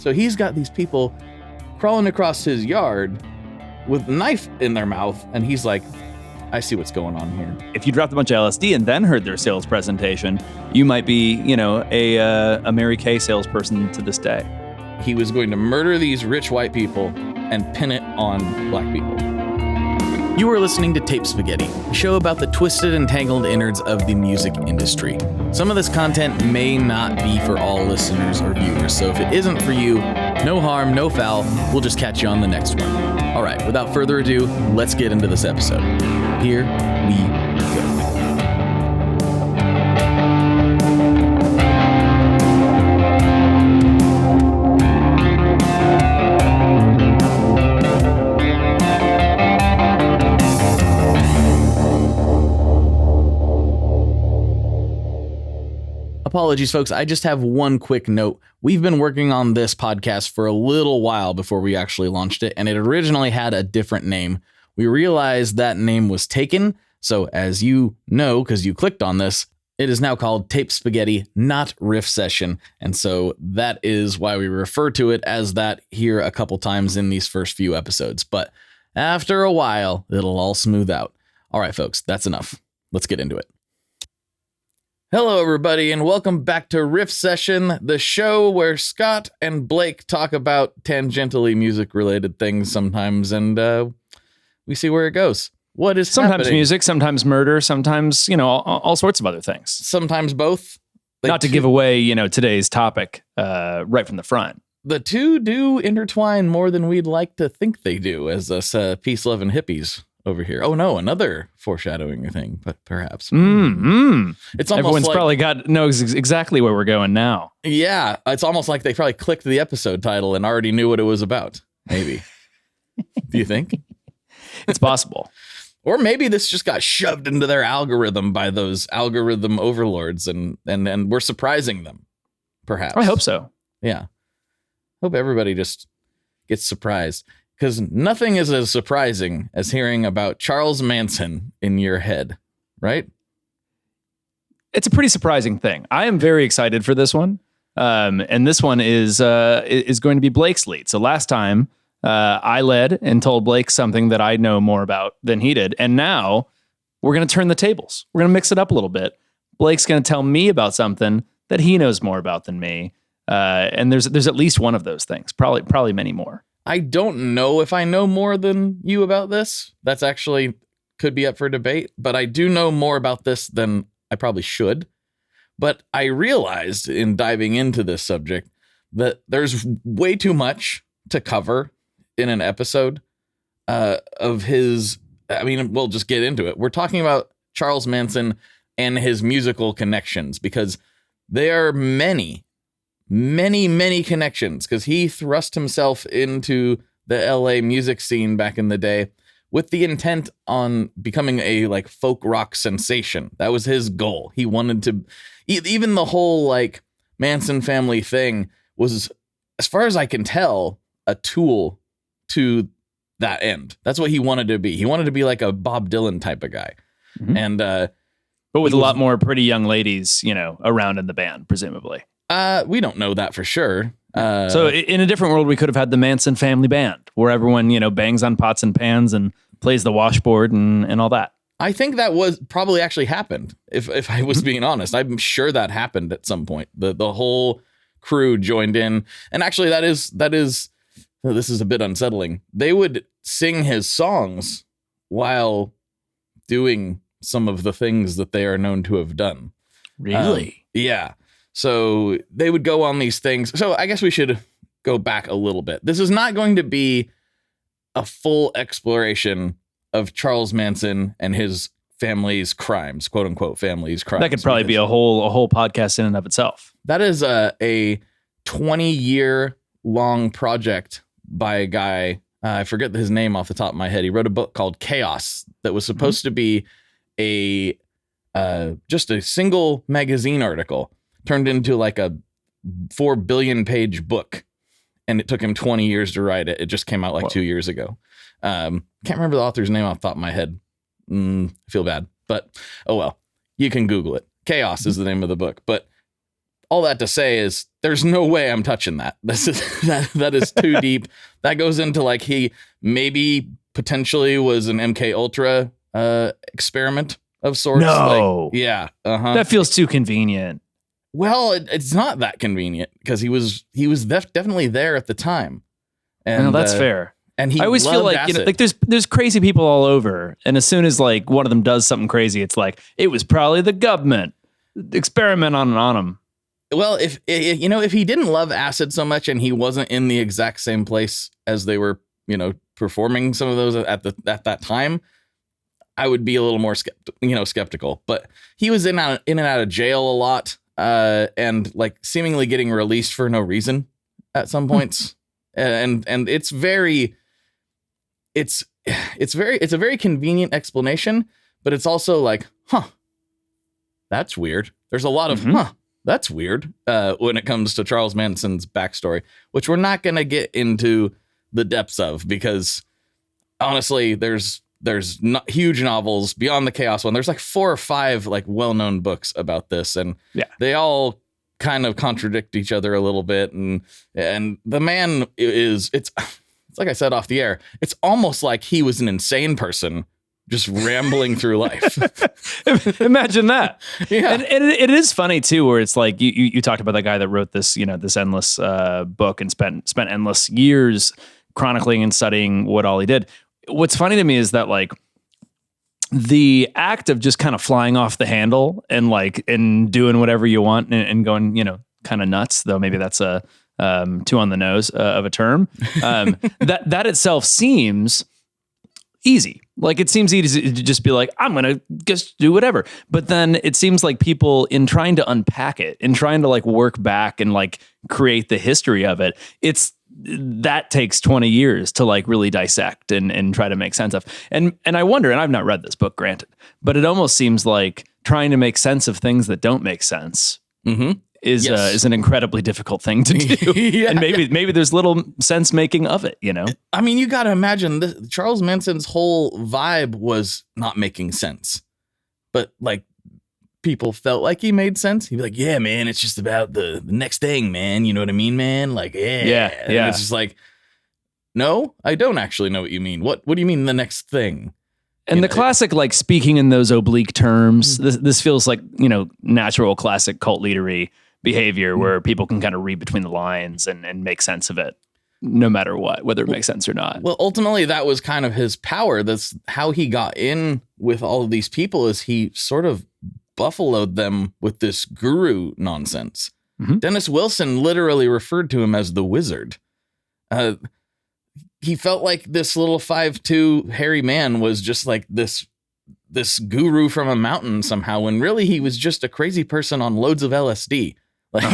So he's got these people crawling across his yard with a knife in their mouth, and he's like, I see what's going on here. If you dropped a bunch of LSD and then heard their sales presentation, you might be, a Mary Kay salesperson to this day. He was going to murder these rich white people and pin it on black people. You are listening to Tape Spaghetti, a show about the twisted and tangled innards of the music industry. Some of this content may not be for all listeners or viewers, so if it isn't for you, no harm, no foul. We'll just catch you on the next one. All right, without further ado, let's get into this episode. Here we go. Apologies, folks. I just have one quick note. We've been working on this podcast for a little while before we actually launched it, and it originally had a different name. We realized that name was taken, so as you know, because you clicked on this, it is now called Tape Spaghetti, not Riff Session, and so that is why we refer to it as that here a couple times in these first few episodes. But after a while, it'll all smooth out. All right, folks, that's enough. Let's get into it. Hello, everybody, and welcome back to Riff Session, the show where Scott and Blake talk about tangentially music-related things sometimes, and we see where it goes. What is sometimes happening? Music, sometimes murder, sometimes, all sorts of other things. Sometimes both. Not to give away, today's topic right from the front. The two do intertwine more than we'd like to think they do, as us peace-loving hippies over here. Oh no, another foreshadowing thing, but perhaps. It's almost everyone's like, probably knows exactly where we're going now. Yeah, it's almost like they probably clicked the episode title and already knew what it was about. Maybe. Do you think? It's possible. Or maybe this just got shoved into their algorithm by those algorithm overlords, and we're surprising them. Perhaps. I hope so. Yeah. Hope everybody just gets surprised. Because nothing is as surprising as hearing about Charles Manson in your head, right? It's a pretty surprising thing. I am very excited for this one. And this one is going to be Blake's lead. So last time I led and told Blake something that I know more about than he did. And now we're going to turn the tables. We're going to mix it up a little bit. Blake's going to tell me about something that he knows more about than me. And there's at least one of those things, probably many more. I don't know if I know more than you about this. That's actually could be up for debate, but I do know more about this than I probably should. But I realized in diving into this subject that there's way too much to cover in an episode of his. I mean, we'll just get into it. We're talking about Charles Manson and his musical connections because there are many connections, because he thrust himself into the LA music scene back in the day with the intent on becoming a folk rock sensation. That was his goal. He wanted to, even the whole Manson family thing was, as far as I can tell, a tool to that end. That's what he wanted to be. He wanted to be like a Bob Dylan type of guy. Mm-hmm. And but with a lot more pretty young ladies, around in the band, presumably. We don't know that for sure. So in a different world, we could have had the Manson family band where everyone, bangs on pots and pans and plays the washboard and all that. I think that was probably actually happened. If I was being honest, I'm sure that happened at some point. The whole crew joined in. And actually this is a bit unsettling. They would sing his songs while doing some of the things that they are known to have done. Really? Yeah. So they would go on these things. So I guess we should go back a little bit. This is not going to be a full exploration of Charles Manson and his family's crimes, quote unquote, family's crimes. That could probably be a whole podcast in and of itself. That is a 20-year long project by a guy. I forget his name off the top of my head. He wrote a book called Chaos that was supposed to be just a single magazine article turned into a 4 billion page book. And it took him 20 years to write it. It just came out 2 years ago. Can't remember the author's name off the top of my head. I feel bad, but oh well, you can Google it. Chaos is the name of the book. But all that to say is there's no way I'm touching that. That is too deep. That goes into like he maybe potentially was an MK Ultra experiment of sorts. No. Like, yeah. Uh-huh. That feels too convenient. Well, it's not that convenient because he was definitely there at the time. And no, that's fair. And I always feel like, like there's crazy people all over. And as soon as like one of them does something crazy, it's like, it was probably the government experiment on him. Well, if he didn't love acid so much and he wasn't in the exact same place as they were, performing some of those at that time, I would be a little more skeptical. But he was in and out of jail a lot, and like seemingly getting released for no reason at some points, and it's a very convenient explanation, but it's also like, that's weird. There's a lot of that's weird when it comes to Charles Manson's backstory, which we're not going to get into the depths of because honestly, there's not huge novels beyond the Chaos one. There's like 4 or 5 like well-known books about this, and they all kind of contradict each other a little bit. And the man it's like I said off the air, it's almost like he was an insane person just rambling through life. Imagine that. Yeah. And it is funny too, where it's like you talked about the guy that wrote this, this endless book and spent endless years chronicling and studying what all he did. What's funny to me is that like the act of just kind of flying off the handle and doing whatever you want and going, kind of nuts, though maybe that's a too on the nose of a term. That itself seems easy. Like it seems easy to just be like, I'm going to just do whatever. But then it seems like people in trying to unpack it and trying to like work back and like create the history of it, that takes 20 years to like really dissect and try to make sense of. And I wonder, and I've not read this book, granted, but it almost seems like trying to make sense of things that don't make sense is an incredibly difficult thing to do. And maybe there's little sense making of it, I mean, you got to imagine this, Charles Manson's whole vibe was not making sense, but like people felt like he made sense. He'd be like, yeah, man, it's just about the next thing, man. You know what I mean, man? Like, yeah. And it's just like, no, I don't actually know what you mean. What do you mean the next thing? And the classic, like speaking in those oblique terms, this feels like, natural classic cult leadery behavior where people can kind of read between the lines and make sense of it no matter what, whether it makes sense or not. Well, ultimately that was kind of his power. That's how he got in with all of these people, is he sort of buffaloed them with this guru nonsense. Dennis Wilson literally referred to him as the wizard. He felt like this little 5'2" hairy man was just like this guru from a mountain somehow, when really he was just a crazy person on loads of LSD. Like,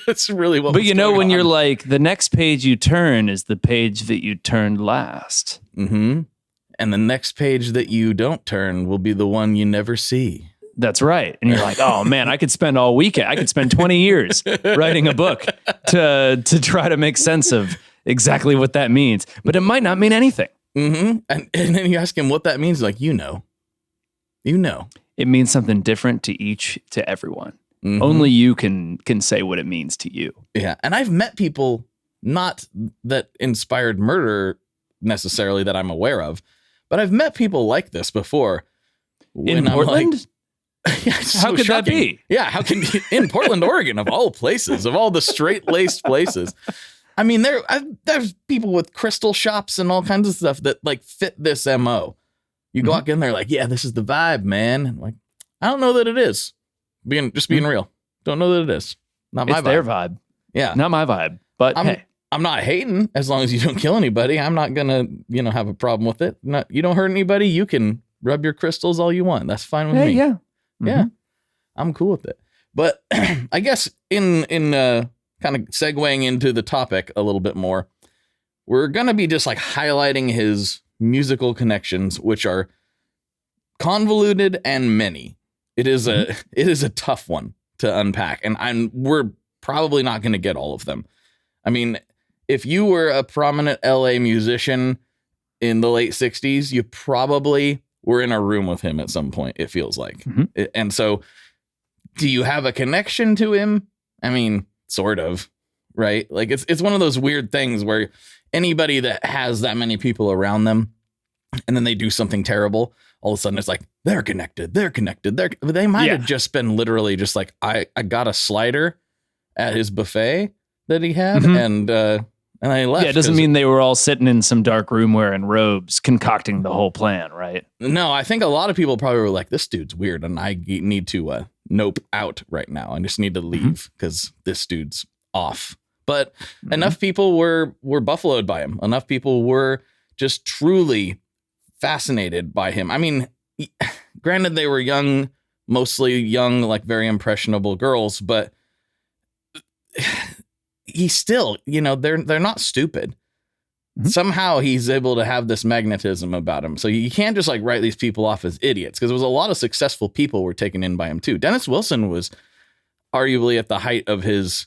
that's really what. But when you're like, the next page you turn is the page that you turned last. And the next page that you don't turn will be the one you never see. That's right. And you're like, oh man, I could spend all weekend. I could spend 20 years writing a book to try to make sense of exactly what that means. But it might not mean anything. And then you ask him what that means. Like, it means something different to everyone. Only you can say what it means to you. Yeah. And I've met people not that inspired murder necessarily that I'm aware of, but I've met people like this before. In Portland? How could that be? Yeah. How can in Portland, Oregon, of all places, of all the straight laced places. I mean, there's people with crystal shops and all kinds of stuff that like fit this MO. You walk in there like, yeah, this is the vibe, man. And like, I don't know that it is. Being real. Don't know that it is. Not my vibe. It's their vibe. Yeah. Not my vibe. But I'm not hating as long as you don't kill anybody. I'm not gonna, have a problem with it. You don't hurt anybody. You can rub your crystals all you want. That's fine with me. Yeah. Yeah. I'm cool with it. But I guess in kind of segueing into the topic a little bit more, we're going to be just like highlighting his musical connections, which are convoluted and many. It is a tough one to unpack, and we're probably not going to get all of them. I mean, if you were a prominent LA musician in the late 60s, you probably were in a room with him at some point, it feels like. And so do you have a connection to him? I mean, sort of, right? Like it's one of those weird things where anybody that has that many people around them and then they do something terrible, all of a sudden it's like, they're connected. They might have just been literally just like, I got a slider at his buffet that he had and I left. Yeah, it doesn't mean they were all sitting in some dark room wearing robes concocting the whole plan, right? No, I think a lot of people probably were like, this dude's weird and I need to nope out right now. I just need to leave because this dude's off. But enough people were buffaloed by him. Enough people were just truly fascinated by him. I mean, granted, they were young, mostly young, like very impressionable girls, but he's still, they're not stupid. Somehow he's able to have this magnetism about him. So you can't just like write these people off as idiots, because there was a lot of successful people were taken in by him too. Dennis Wilson was arguably at the height of his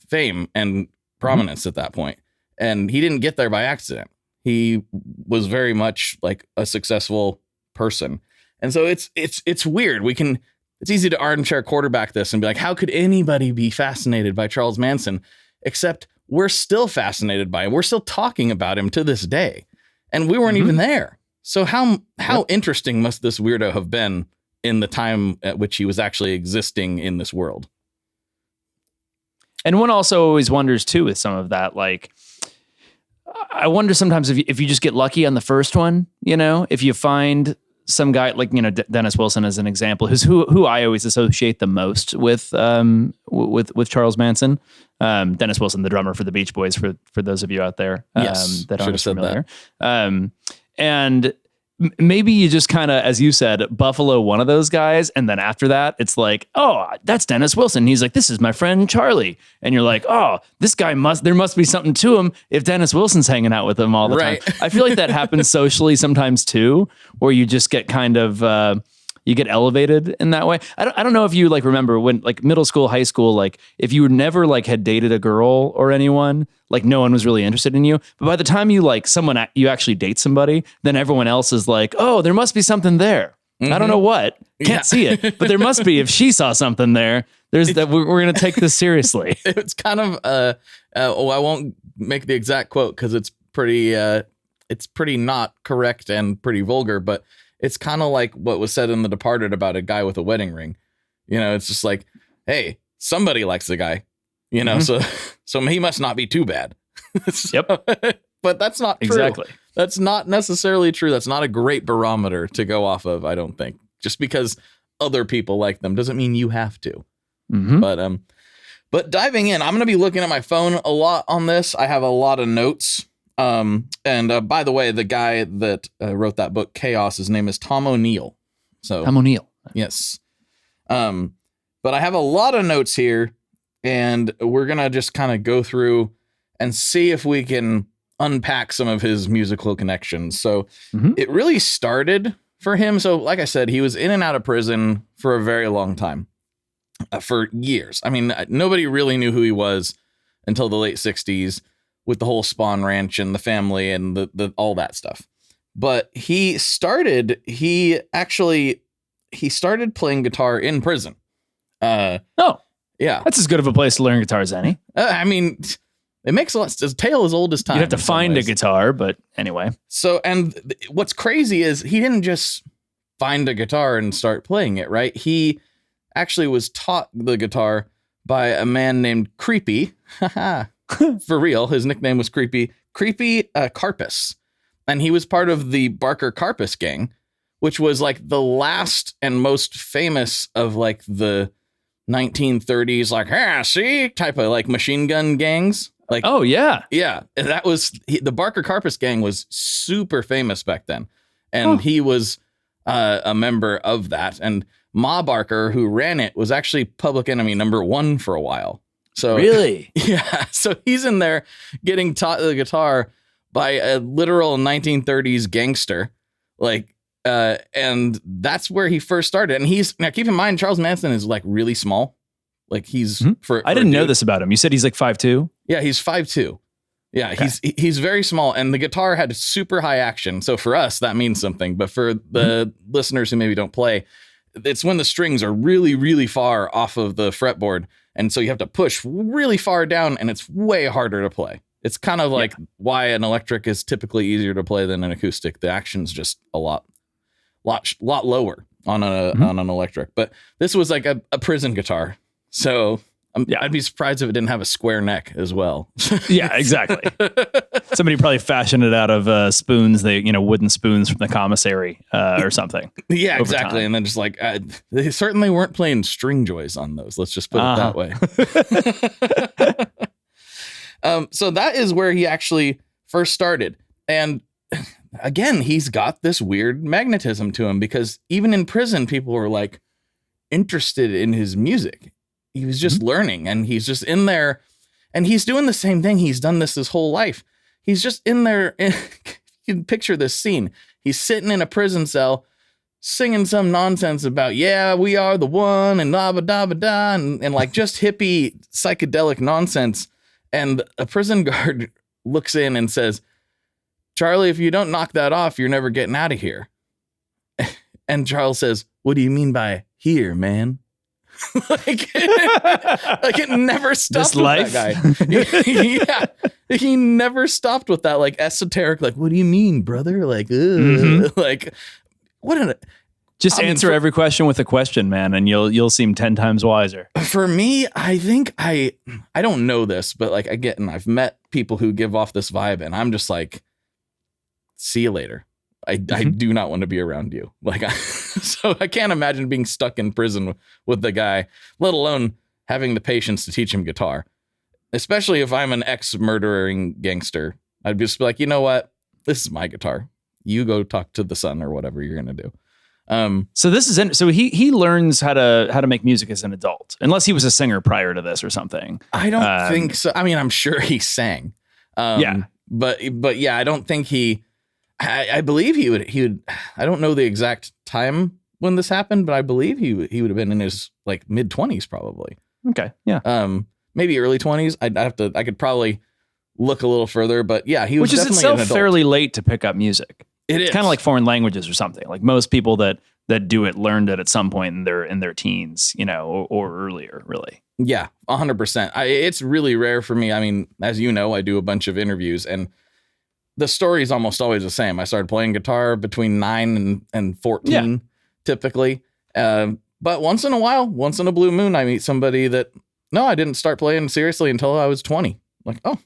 fame and prominence at that point, and he didn't get there by accident. He was very much like a successful person. And so it's weird. It's easy to armchair quarterback this and be like, how could anybody be fascinated by Charles Manson? Except we're still fascinated by him. We're still talking about him to this day. And we weren't even there. So how interesting must this weirdo have been in the time at which he was actually existing in this world? And one also always wonders too with some of that, like, I wonder sometimes if you just get lucky on the first one, if you find some guy like, Dennis Wilson as an example, who I always associate the most with Charles Manson. Dennis Wilson, the drummer for the Beach Boys, for those of you out there that aren't familiar. And maybe you just kind of, as you said, buffalo one of those guys. And then after that, it's like, oh, that's Dennis Wilson. He's like, this is my friend Charlie. And you're like, oh, this guy there must be something to him if Dennis Wilson's hanging out with him all the time. I feel like that happens socially sometimes too, where you just get kind of, you get elevated in that way. I don't know if you like remember when like middle school, high school, like if you never like had dated a girl or anyone, like no one was really interested in you. But by the time you like you actually date somebody, then everyone else is like, oh, there must be something there. I don't know what, can't see it, but there must be. If she saw something there, we're going to take this seriously. It's kind of, I won't make the exact quote because it's pretty not correct and pretty vulgar, but it's kind of like what was said in The Departed about a guy with a wedding ring. It's just like, hey, somebody likes the guy, so he must not be too bad. Yep. But that's not true. Exactly. That's not necessarily true. That's not a great barometer to go off of, I don't think. Just because other people like them doesn't mean you have to. But diving in, I'm going to be looking at my phone a lot on this. I have a lot of notes. And by the way, the guy that wrote that book, Chaos, his name is Tom O'Neill. So Tom O'Neill. Yes. But I have a lot of notes here, and we're going to just kind of go through and see if we can unpack some of his musical connections. So it really started for him. So like I said, he was in and out of prison for a very long time, for years. I mean, nobody really knew who he was until the late 60s. With the whole Spawn Ranch and the family and the all that stuff. But he started playing guitar in prison. Yeah. That's as good of a place to learn guitar as any. I mean, it makes a lot. His tale as old as time. You'd have to find a guitar, but anyway. So, and what's crazy is he didn't just find a guitar and start playing it, right? He actually was taught the guitar by a man named Creepy. For real, his nickname was Creepy Karpis, and he was part of the Barker Karpis gang, which was like the last and most famous of like the 1930s, like see type of like machine gun gangs. Like, oh yeah, that was the Barker Karpis gang was super famous back then, and he was a member of that. And Ma Barker, who ran it, was actually public enemy #1 for a while. So really? Yeah. So he's in there getting taught the guitar by a literal 1930s gangster. Like, and that's where he first started. And now keep in mind, Charles Manson is like really small. Like he's I didn't know this about him. You said he's like 5'2"? Yeah, he's 5'2". Yeah, okay. He's very small, and the guitar had super high action. So for us, that means something. But for the listeners who maybe don't play, it's when the strings are really, really far off of the fretboard. And so you have to push really far down, and it's way harder to play. It's kind of like why an electric is typically easier to play than an acoustic. The action's just a lot lower on on an electric. But this was like a prison guitar. So I'd be surprised if it didn't have a square neck as well. Yeah, exactly. Somebody probably fashioned it out of spoons, wooden spoons from the commissary or something. Yeah, exactly. And then just like, they certainly weren't playing Stringjoys on those. Let's just put it that way. So that is where he actually first started. And again, he's got this weird magnetism to him because even in prison, people were like interested in his music. He was just learning, and he's just in there, and he's doing the same thing. He's done this his whole life. He's just in there. You can picture this scene. He's sitting in a prison cell singing some nonsense about, yeah, we are the one and da ba da ba da, and like just hippie psychedelic nonsense. And a prison guard looks in and says, Charlie, if you don't knock that off, you're never getting out of here. And Charles says, what do you mean by here, man? like it never stopped this with life? That guy. Yeah, he never stopped with that like esoteric, like, what do you mean, brother? Like, like what an just answer every question with a question, man, and you'll seem 10 times wiser. For me, I think I don't know this, but like I've met people who give off this vibe, and I'm just like, see you later. I do not want to be around you. Like, so I can't imagine being stuck in prison with the guy, let alone having the patience to teach him guitar. Especially if I'm an ex-murdering gangster, I'd just be like, you know what? This is my guitar. You go talk to the sun or whatever you're gonna do. So this is so he learns how to make music as an adult, unless he was a singer prior to this or something. I don't think so. I mean, I'm sure he sang. But yeah, I don't think he. I believe he would. I don't know the exact time when this happened, but I believe he would have been in his like mid 20s probably. Okay, yeah. Maybe early 20s. I could probably look a little further, but yeah, he was which is definitely itself an adult. fairly late to pick up music. It's kind of like foreign languages or something. Like most people that do it learned it at some point in their teens, or earlier, really. Yeah, 100%. It's really rare for me. I mean, as you know, I do a bunch of interviews, and the story is almost always the same. I started playing guitar between 9 and 14, typically. But once in a while, once in a blue moon, I meet somebody that, no, I didn't start playing seriously until I was 20. Like, oh,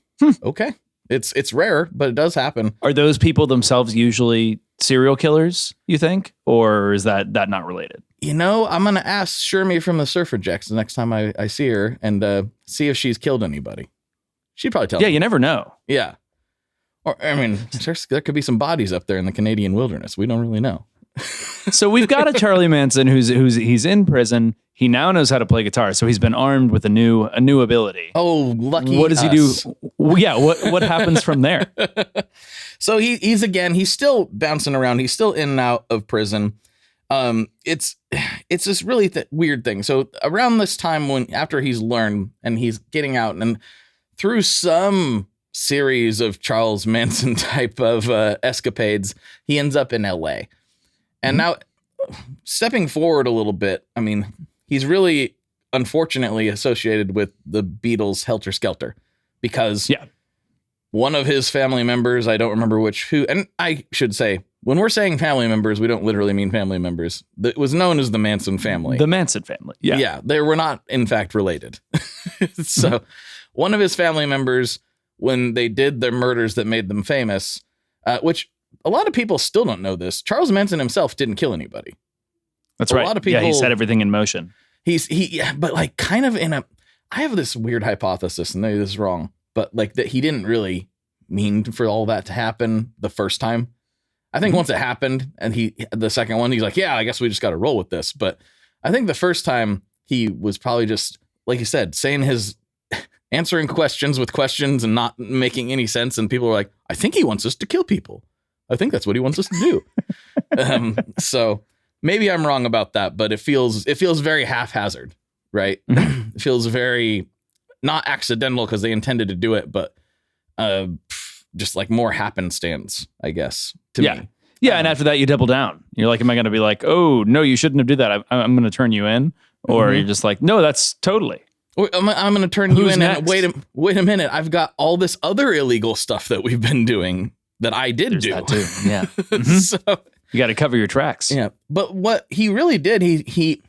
okay. It's rare, but it does happen. Are those people themselves usually serial killers, you think? Or is that not related? I'm going to ask Shermie from the Surfer Jacks the next time I see her and see if she's killed anybody. She'd probably tell me. Yeah, you never know. Yeah. Or, I mean, there could be some bodies up there in the Canadian wilderness. We don't really know. So we've got a Charlie Manson he's in prison. He now knows how to play guitar. So he's been armed with a new ability. Oh, lucky What does us. he do? Yeah. What happens from there? So he's still bouncing around. He's still in and out of prison. It's this really weird thing. So around this time after he's learned and he's getting out and through some series of Charles Manson type of escapades, he ends up in LA. And now stepping forward a little bit, I mean, he's really unfortunately associated with the Beatles' Helter Skelter because one of his family members, I don't remember who, and I should say, when we're saying family members, we don't literally mean family members. It was known as the Manson family. The Manson family. Yeah. Yeah. They were not, in fact, related. So one of his family members, when they did the murders that made them famous, which a lot of people still don't know this, Charles Manson himself didn't kill anybody. That's right. A lot of people, he set everything in motion. But like kind of I have this weird hypothesis, and maybe this is wrong, but like that he didn't really mean for all that to happen the first time. I think once it happened and the second one, he's like, yeah, I guess we just got to roll with this. But I think the first time he was probably just, like you said, saying answering questions with questions and not making any sense. And people were like, I think he wants us to kill people. I think that's what he wants us to do. So maybe I'm wrong about that, but it feels very haphazard, right? It feels very not accidental because they intended to do it, but just like more happenstance, I guess, to me. Yeah, and after that, you double down. You're like, am I going to be like, oh, no, you shouldn't have done that. I'm going to turn you in. Or you're just like, no, that's totally. I'm going to turn you Who's in next? and wait a minute. I've got all this other illegal stuff that we've been doing that I did There's do. that too. Yeah. So You got to cover your tracks. yeah, but what he really did, he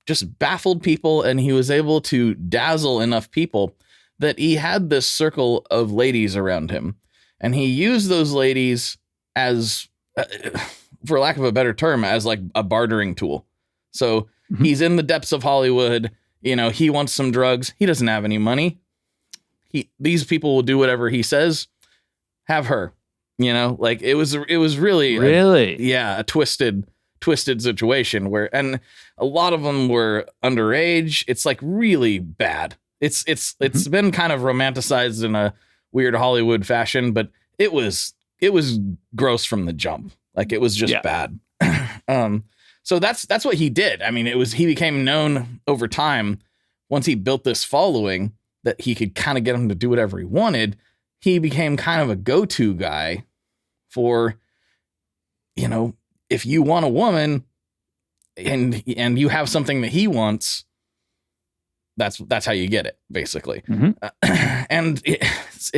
just baffled people, and he was able to dazzle enough people that he had this circle of ladies around him, and he used those ladies as, for lack of a better term, as like a bartering tool. So he's in the depths of Hollywood. You know, he wants some drugs. He doesn't have any money. These people will do whatever he says. Have her. You know, like it was really a twisted situation where, and a lot of them were underage. It's like really bad. It's been kind of romanticized in a weird Hollywood fashion, but it was gross from the jump. Like it was just bad. So that's what he did. I mean, he became known over time once he built this following that he could kind of get him to do whatever he wanted. He became kind of a go-to guy for, you know, if you want a woman and you have something that he wants, that's how you get it, basically. And it's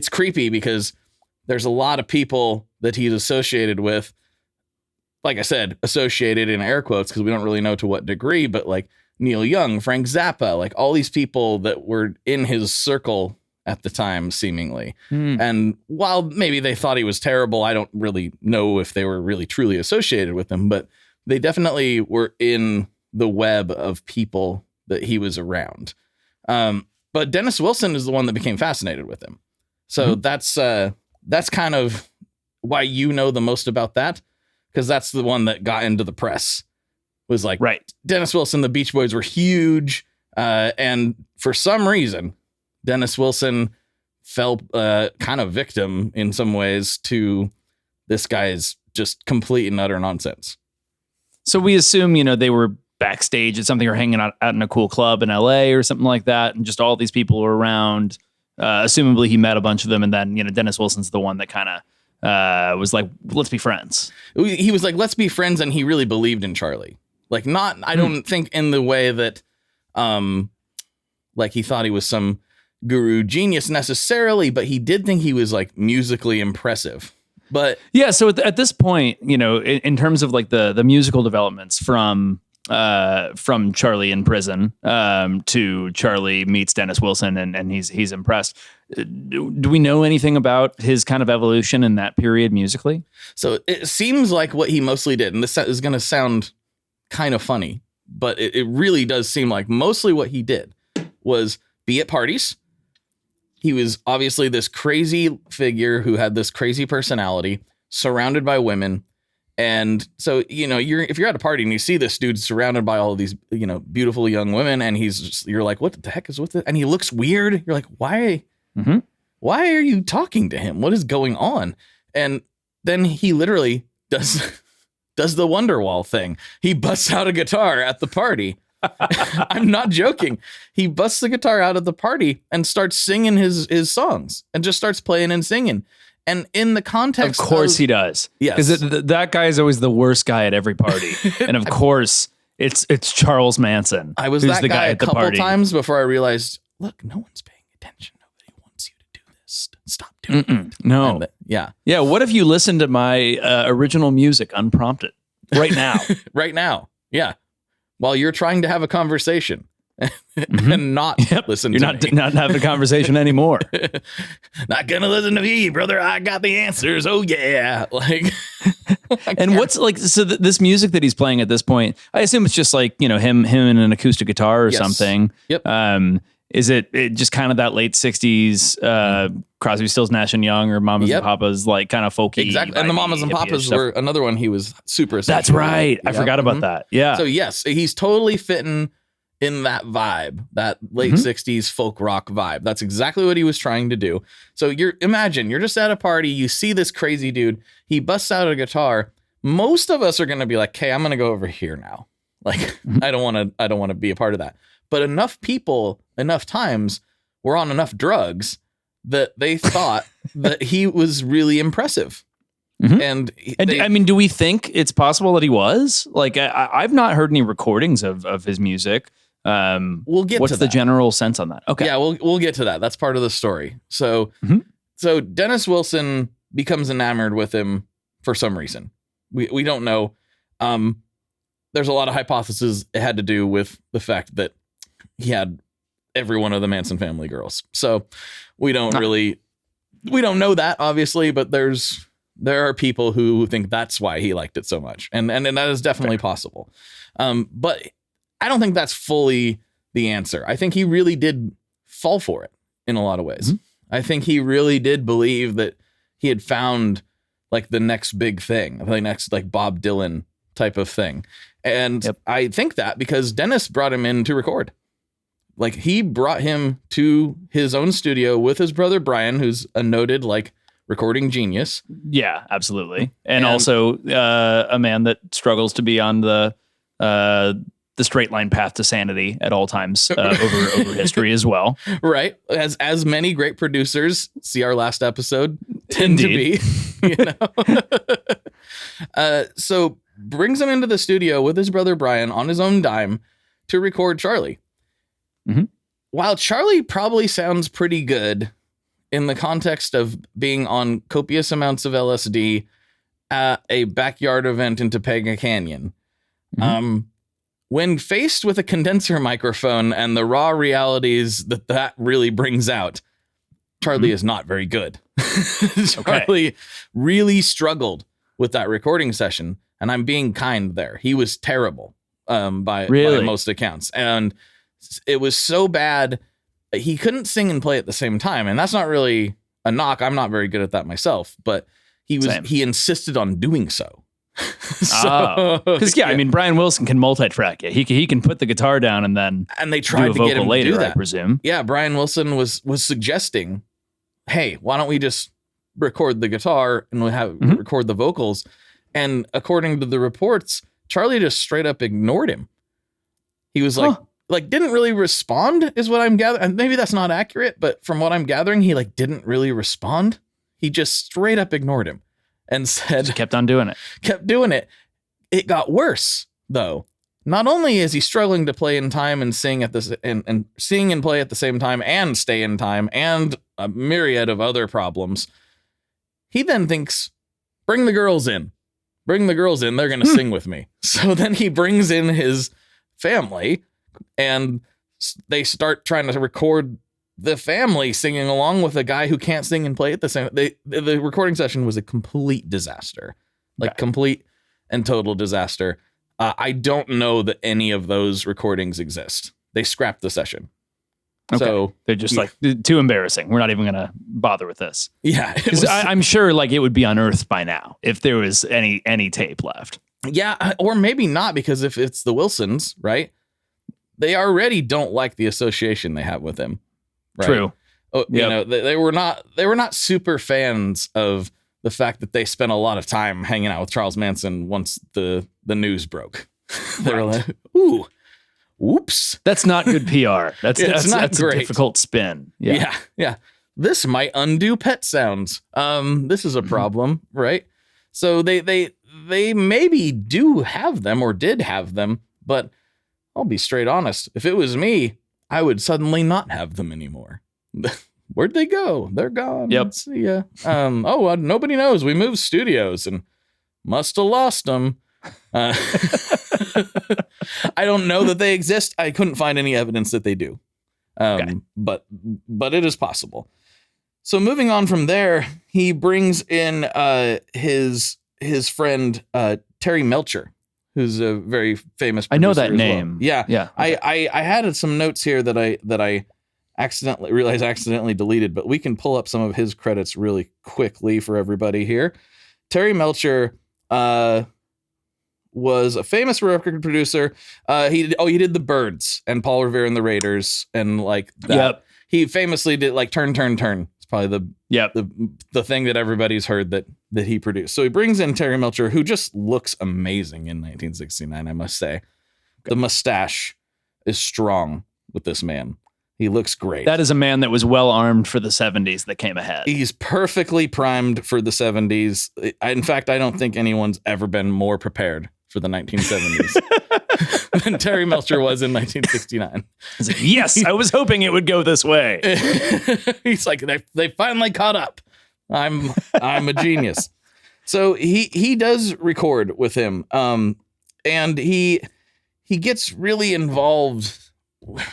creepy because there's a lot of people that he's associated with, like I said, associated in air quotes, because we don't really know to what degree, but like Neil Young, Frank Zappa, like all these people that were in his circle at the time, seemingly. And while maybe they thought he was terrible, I don't really know if they were really truly associated with him, but they definitely were in the web of people that he was around. But Dennis Wilson is the one that became fascinated with him. So that's kind of why you know the most about that, because that's the one that got into the press. Was like, right, Dennis Wilson, the Beach Boys were huge. And for some reason, Dennis Wilson fell kind of victim in some ways to this guy's just complete and utter nonsense. So we assume, you know, they were backstage at something or hanging out in a cool club in LA or something like that. And just all these people were around. Assumably he met a bunch of them. And then, you know, Dennis Wilson's the one that kind of was like, let's be friends. He was like, let's be friends. And he really believed in Charlie. Like not, I don't think in the way that, like he thought he was some guru genius necessarily, but he did think he was like musically impressive. But yeah, so at this point, you know, in terms of like the musical developments from Charlie in prison to Charlie meets Dennis Wilson and he's impressed. Do we know anything about his kind of evolution in that period musically? So it seems like what he mostly did, and this is going to sound kind of funny, but it really does seem like mostly what he did was be at parties. He was obviously this crazy figure who had this crazy personality, surrounded by women. And so, you know, if you're at a party and you see this dude surrounded by all of these, you know, beautiful young women, and you're like, what the heck is with it? And he looks weird. You're like, why are you talking to him? What is going on? And then he literally does the Wonderwall thing. He busts out a guitar at the party. I'm not joking. He busts the guitar out at the party and starts singing his songs and just starts playing and singing. And in the context, of course he does. Yes, because that guy is always the worst guy at every party. And of course, it's Charles Manson. I was that guy a couple times before I realized, look, no one's paying attention. Nobody wants you to do this. Stop doing it. No. Yeah. What if you listen to my original music unprompted right now? Right now. Yeah. While you're trying to have a conversation and not listen to me. You're not having a conversation anymore. Not gonna listen to me, brother. I got the answers. Oh yeah. Like, and what's like, so this music that he's playing at this point, I assume it's just like, you know, him and an acoustic guitar or something. Yep. Is it just kind of that late 60s Crosby, Stills, Nash and Young or Mamas and Papas, like kind of folky? Exactly. And the Mamas and Papas were another one he was super That's right. I forgot about that. Yeah. So yes, he's totally fitting in that vibe, that late 60s folk rock vibe. That's exactly what he was trying to do. So imagine you're just at a party, you see this crazy dude, he busts out a guitar. Most of us are going to be like, "Okay, I'm going to go over here now." Like, I don't want to be a part of that. But enough people, enough times were on enough drugs that they thought that he was really impressive. And I mean, do we think it's possible that he was? Like, I've not heard any recordings of his music. We'll get what's to the that. general sense on that? Okay. Yeah, we'll get to that. That's part of the story. So, so Dennis Wilson becomes enamored with him for some reason. We don't know. There's a lot of hypotheses it had to do with the fact that he had every one of the Manson family girls. So we don't know that, obviously, but there are people who think that's why he liked it so much. And that is definitely possible. But I don't think that's fully the answer. I think he really did fall for it in a lot of ways. I think he really did believe that he had found like the next big thing, the next like Bob Dylan type of thing. And I think that because Dennis brought him in to record. Like he brought him to his own studio with his brother Brian, who's a noted like recording genius. Yeah, absolutely. And also a man that struggles to be on the straight line path to sanity at all times over history as well. Right. As many great producers, see our last episode, tend to be, you know. So brings him into the studio with his brother Brian on his own dime to record Charlie. While Charlie probably sounds pretty good in the context of being on copious amounts of LSD at a backyard event in Topanga Canyon, when faced with a condenser microphone and the raw realities that really brings out, Charlie is not very good. Charlie really struggled with that recording session, and I'm being kind there. He was terrible by most accounts. And it was so bad that he couldn't sing and play at the same time. And that's not really a knock. I'm not very good at that myself, but he insisted on doing so. Because I mean, Brian Wilson can multi-track it. He can put the guitar down and they tried to get him later, to do that. I presume. Yeah, Brian Wilson was suggesting, hey, why don't we just record the guitar and we'll record the vocals? And according to the reports, Charlie just straight up ignored him. He was like didn't really respond, is what I'm gathering. And maybe that's not accurate, but from what I'm gathering, he like didn't really respond. He just straight up ignored him. And said, just kept on doing it. Kept doing it. It got worse, though. Not only is he struggling to play in time and sing at this and sing and play at the same time and stay in time and a myriad of other problems, he then thinks, bring the girls in. Bring the girls in. They're going to sing with me. So then he brings in his family and they start trying to record the family singing along with a guy who can't sing and play at the same. The recording session was a complete disaster, complete and total disaster. I don't know that any of those recordings exist. They scrapped the session. Okay. So they're just like too embarrassing. We're not even going to bother with this. Yeah. I'm sure like it would be unearthed by now if there was any tape left. Yeah. Or maybe not, because if it's the Wilsons, right, they already don't like the association they have with him. Right? True. You know, they were not super fans of the fact that they spent a lot of time hanging out with Charles Manson once the news broke. They were like, ooh, whoops. That's not good PR. That's a difficult spin. Yeah. This might undo Pet Sounds. This is a problem, right? So they maybe do have them or did have them, but I'll be straight honest. If it was me, I would suddenly not have them anymore. Where'd they go? They're gone. Yep. Let's see ya. Nobody knows. We moved studios and must have lost them. I don't know that they exist. I couldn't find any evidence that they do. But it is possible. So moving on from there, he brings in his friend Terry Melcher, who's a very famous producer. I know that name. Well. Yeah. I had some notes here that I accidentally deleted, but we can pull up some of his credits really quickly for everybody here. Terry Melcher was a famous record producer. He did The Byrds and Paul Revere and the Raiders and like that. Yep. He famously did like Turn, Turn, Turn. It's probably the thing that everybody's heard that he produced. So he brings in Terry Melcher, who just looks amazing in 1969, I must say. Okay. The mustache is strong with this man. He looks great. That is a man that was well armed for the 70s that came ahead. He's perfectly primed for the 70s. In fact, I don't think anyone's ever been more prepared for the 1970s. than Terry Melcher was in 1969. Yes, I was hoping it would go this way. He's like, they finally caught up. I'm a genius. So he does record with him, and he gets really involved.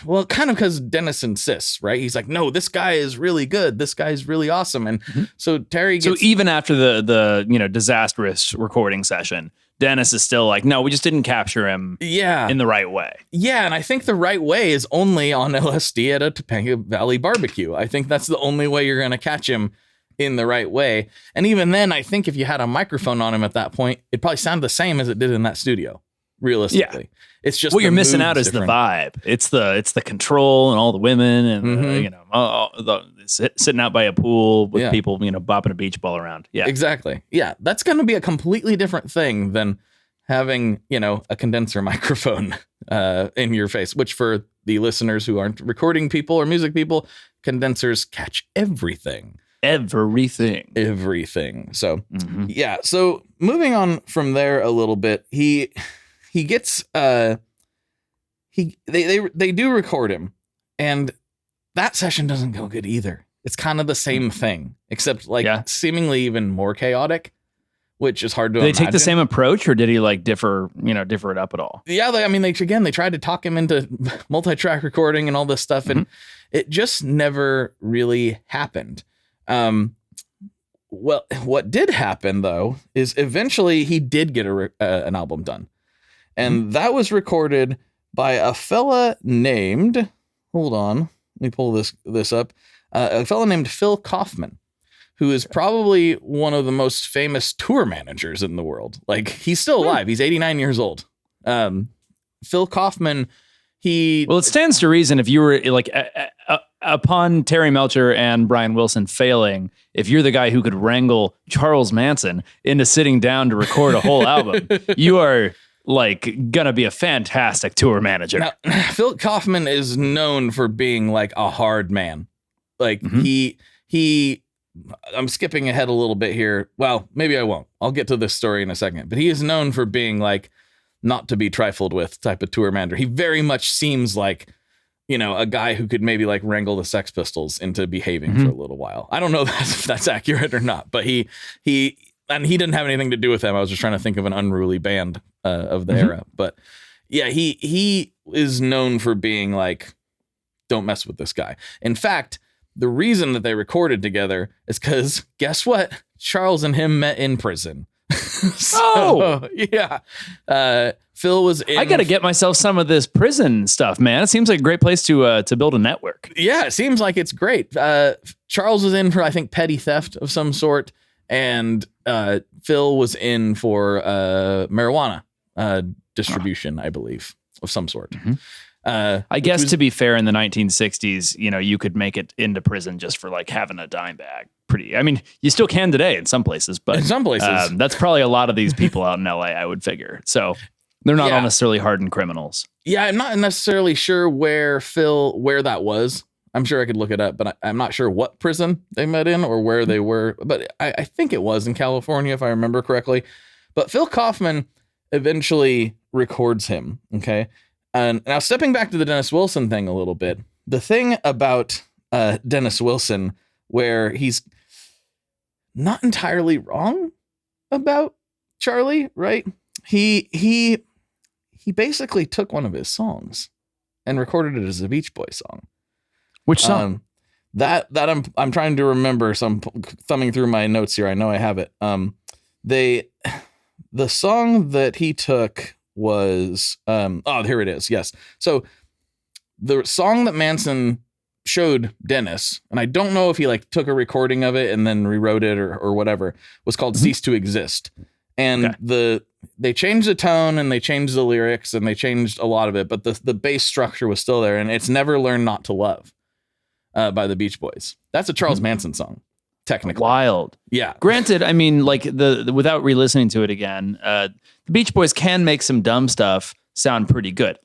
Well, kind of because Dennis insists, right? He's like, no, this guy is really good. This guy's really awesome. And so Terry gets... So even after the disastrous recording session, Dennis is still like, no, we just didn't capture him in the right way. Yeah, and I think the right way is only on LSD at a Topanga Valley barbecue. I think that's the only way you're going to catch him in the right way. And even then, I think if you had a microphone on him at that point, it'd probably sound the same as it did in that studio. Realistically, it's just what you're missing out is different. The vibe. It's the control and all the women and sitting out by a pool with people bopping a beach ball around. Yeah, exactly. Yeah, that's going to be a completely different thing than having a condenser microphone in your face. Which for the listeners who aren't recording people or music people, condensers catch everything. Everything. So yeah. So moving on from there a little bit, he gets they do record him, and that session doesn't go good either. It's kind of the same thing, except seemingly even more chaotic, which is hard to imagine. Did they take the same approach, or did he differ it up at all? Yeah, they tried to talk him into multi-track recording and all this stuff, and it just never really happened. Well, what did happen though is eventually he did get an album done. And that was recorded by a fella named, hold on, let me pull this up. A fella named Phil Kaufman, who is probably one of the most famous tour managers in the world. Like, he's still alive. He's 89 years old. Phil Kaufman, Well, it stands to reason if you were upon Terry Melcher and Brian Wilson failing, if you're the guy who could wrangle Charles Manson into sitting down to record a whole album, you are gonna be a fantastic tour manager. Now, Phil Kaufman is known for being a hard man. I'm skipping ahead a little bit here. Well, maybe I won't. I'll get to this story in a second. But he is known for being not to be trifled with type of tour manager. He very much seems like, a guy who could maybe wrangle the Sex Pistols into behaving for a little while. I don't know if that's accurate or not, but he didn't have anything to do with them. I was just trying to think of an unruly band of the era. But yeah, he is known for being don't mess with this guy. In fact, the reason that they recorded together is because guess what? Charles and him met in prison. Yeah. Phil was in. I got to get myself some of this prison stuff, man. It seems like a great place to build a network. Yeah, it seems like it's great. Charles was in for, I think, petty theft of some sort, and Phil was in for marijuana distribution, I believe, of some sort. I guess to be fair, in the 1960s, you could make it into prison just for having a dime bag. You still can today in some places, but in some places, that's probably a lot of these people out in LA, I would figure. So they're not all necessarily hardened criminals. Yeah, I'm not necessarily sure where that was. I'm sure I could look it up, but I'm not sure what prison they met in or where they were. But I think it was in California, if I remember correctly. But Phil Kaufman eventually records him. Okay. And now stepping back to the Dennis Wilson thing a little bit, the thing about Dennis Wilson, where he's not entirely wrong about Charlie, right? He basically took one of his songs and recorded it as a Beach Boys song. Which song? That I'm trying to remember. So I'm thumbing through my notes here. I know I have it. The song that he took was here it is. Yes. So the song that Manson showed Dennis, and I don't know if he took a recording of it and then rewrote it or whatever, was called Cease to Exist. And they changed the tone and they changed the lyrics and they changed a lot of it, but the bass structure was still there, and it's Never Learn Not to Love by the Beach Boys. That's a Charles Manson song, technically. Wild. Yeah. Granted, the without re-listening to it again, the Beach Boys can make some dumb stuff sound pretty good.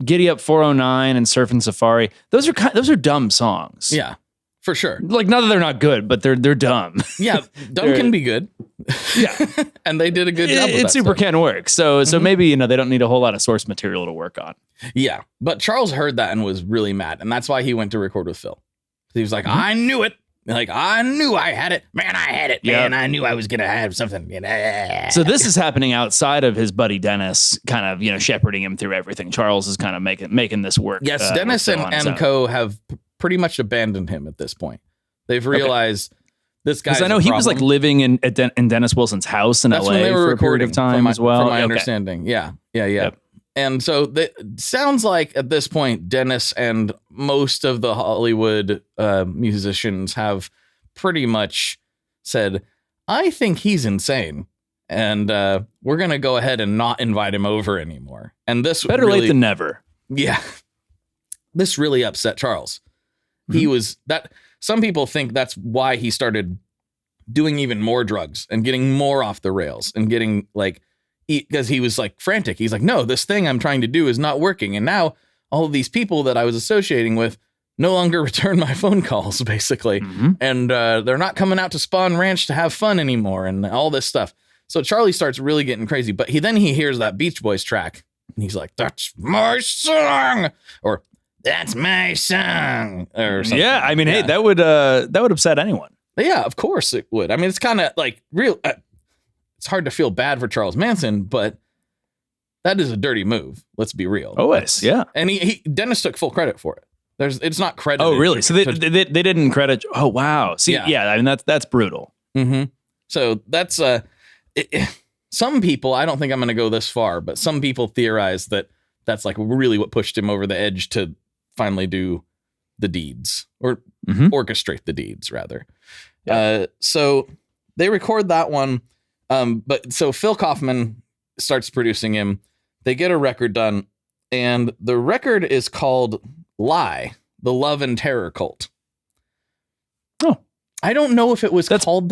Giddy Up 409 and Surfin' Safari. Those are dumb songs. Yeah, for sure. Not that they're not good, but they're dumb. Yeah, dumb can be good. Yeah. And they did a good job with It that super stuff. can work. So maybe, they don't need a whole lot of source material to work on. Yeah. But Charles heard that and was really mad. And that's why he went to record with Phil. He was like, I knew it. Like, I knew I had it. Man, I had it. Man, I knew I was going to have something. So this is happening outside of his buddy Dennis kind of, shepherding him through everything. Charles is kind of making this work. Yes, Dennis and Co. have pretty much abandoned him at this point. They've realized this guy. Because I know he was like living in Dennis Wilson's house in LA when they were for a period of time as well. From my understanding. Yeah. Yep. And so it sounds like at this point, Dennis and most of the Hollywood musicians have pretty much said, I think he's insane. And we're going to go ahead and not invite him over anymore. And this better late than never. Yeah. This really upset Charles. He was that. Some people think that's why he started doing even more drugs and getting more off the rails and getting like, because he was like frantic. He's like, no, this thing I'm trying to do is not working. And now all of these people that I was associating with no longer return my phone calls, basically. And they're not coming out to Spawn Ranch to have fun anymore and all this stuff. So Charlie starts really getting crazy. But he hears that Beach Boys track and he's like, that's my song, or that's my song, or something. Yeah, I mean, hey, that would upset anyone. Yeah, of course it would. I mean, it's kind of like real. It's hard to feel bad for Charles Manson, but that is a dirty move. Let's be real. Always, yeah. And Dennis took full credit for it. It's not credited. Oh, really? So they didn't credit. Oh, wow. See, yeah. I mean, that's brutal. So that's some people. I don't think I'm going to go this far, but some people theorize that that's like really what pushed him over the edge to finally do the deeds, or orchestrate the deeds, rather. Yeah. So they record that one. But so Phil Kaufman starts producing him. They get a record done, and the record is called Lie, The Love and Terror Cult. Oh, I don't know if it was called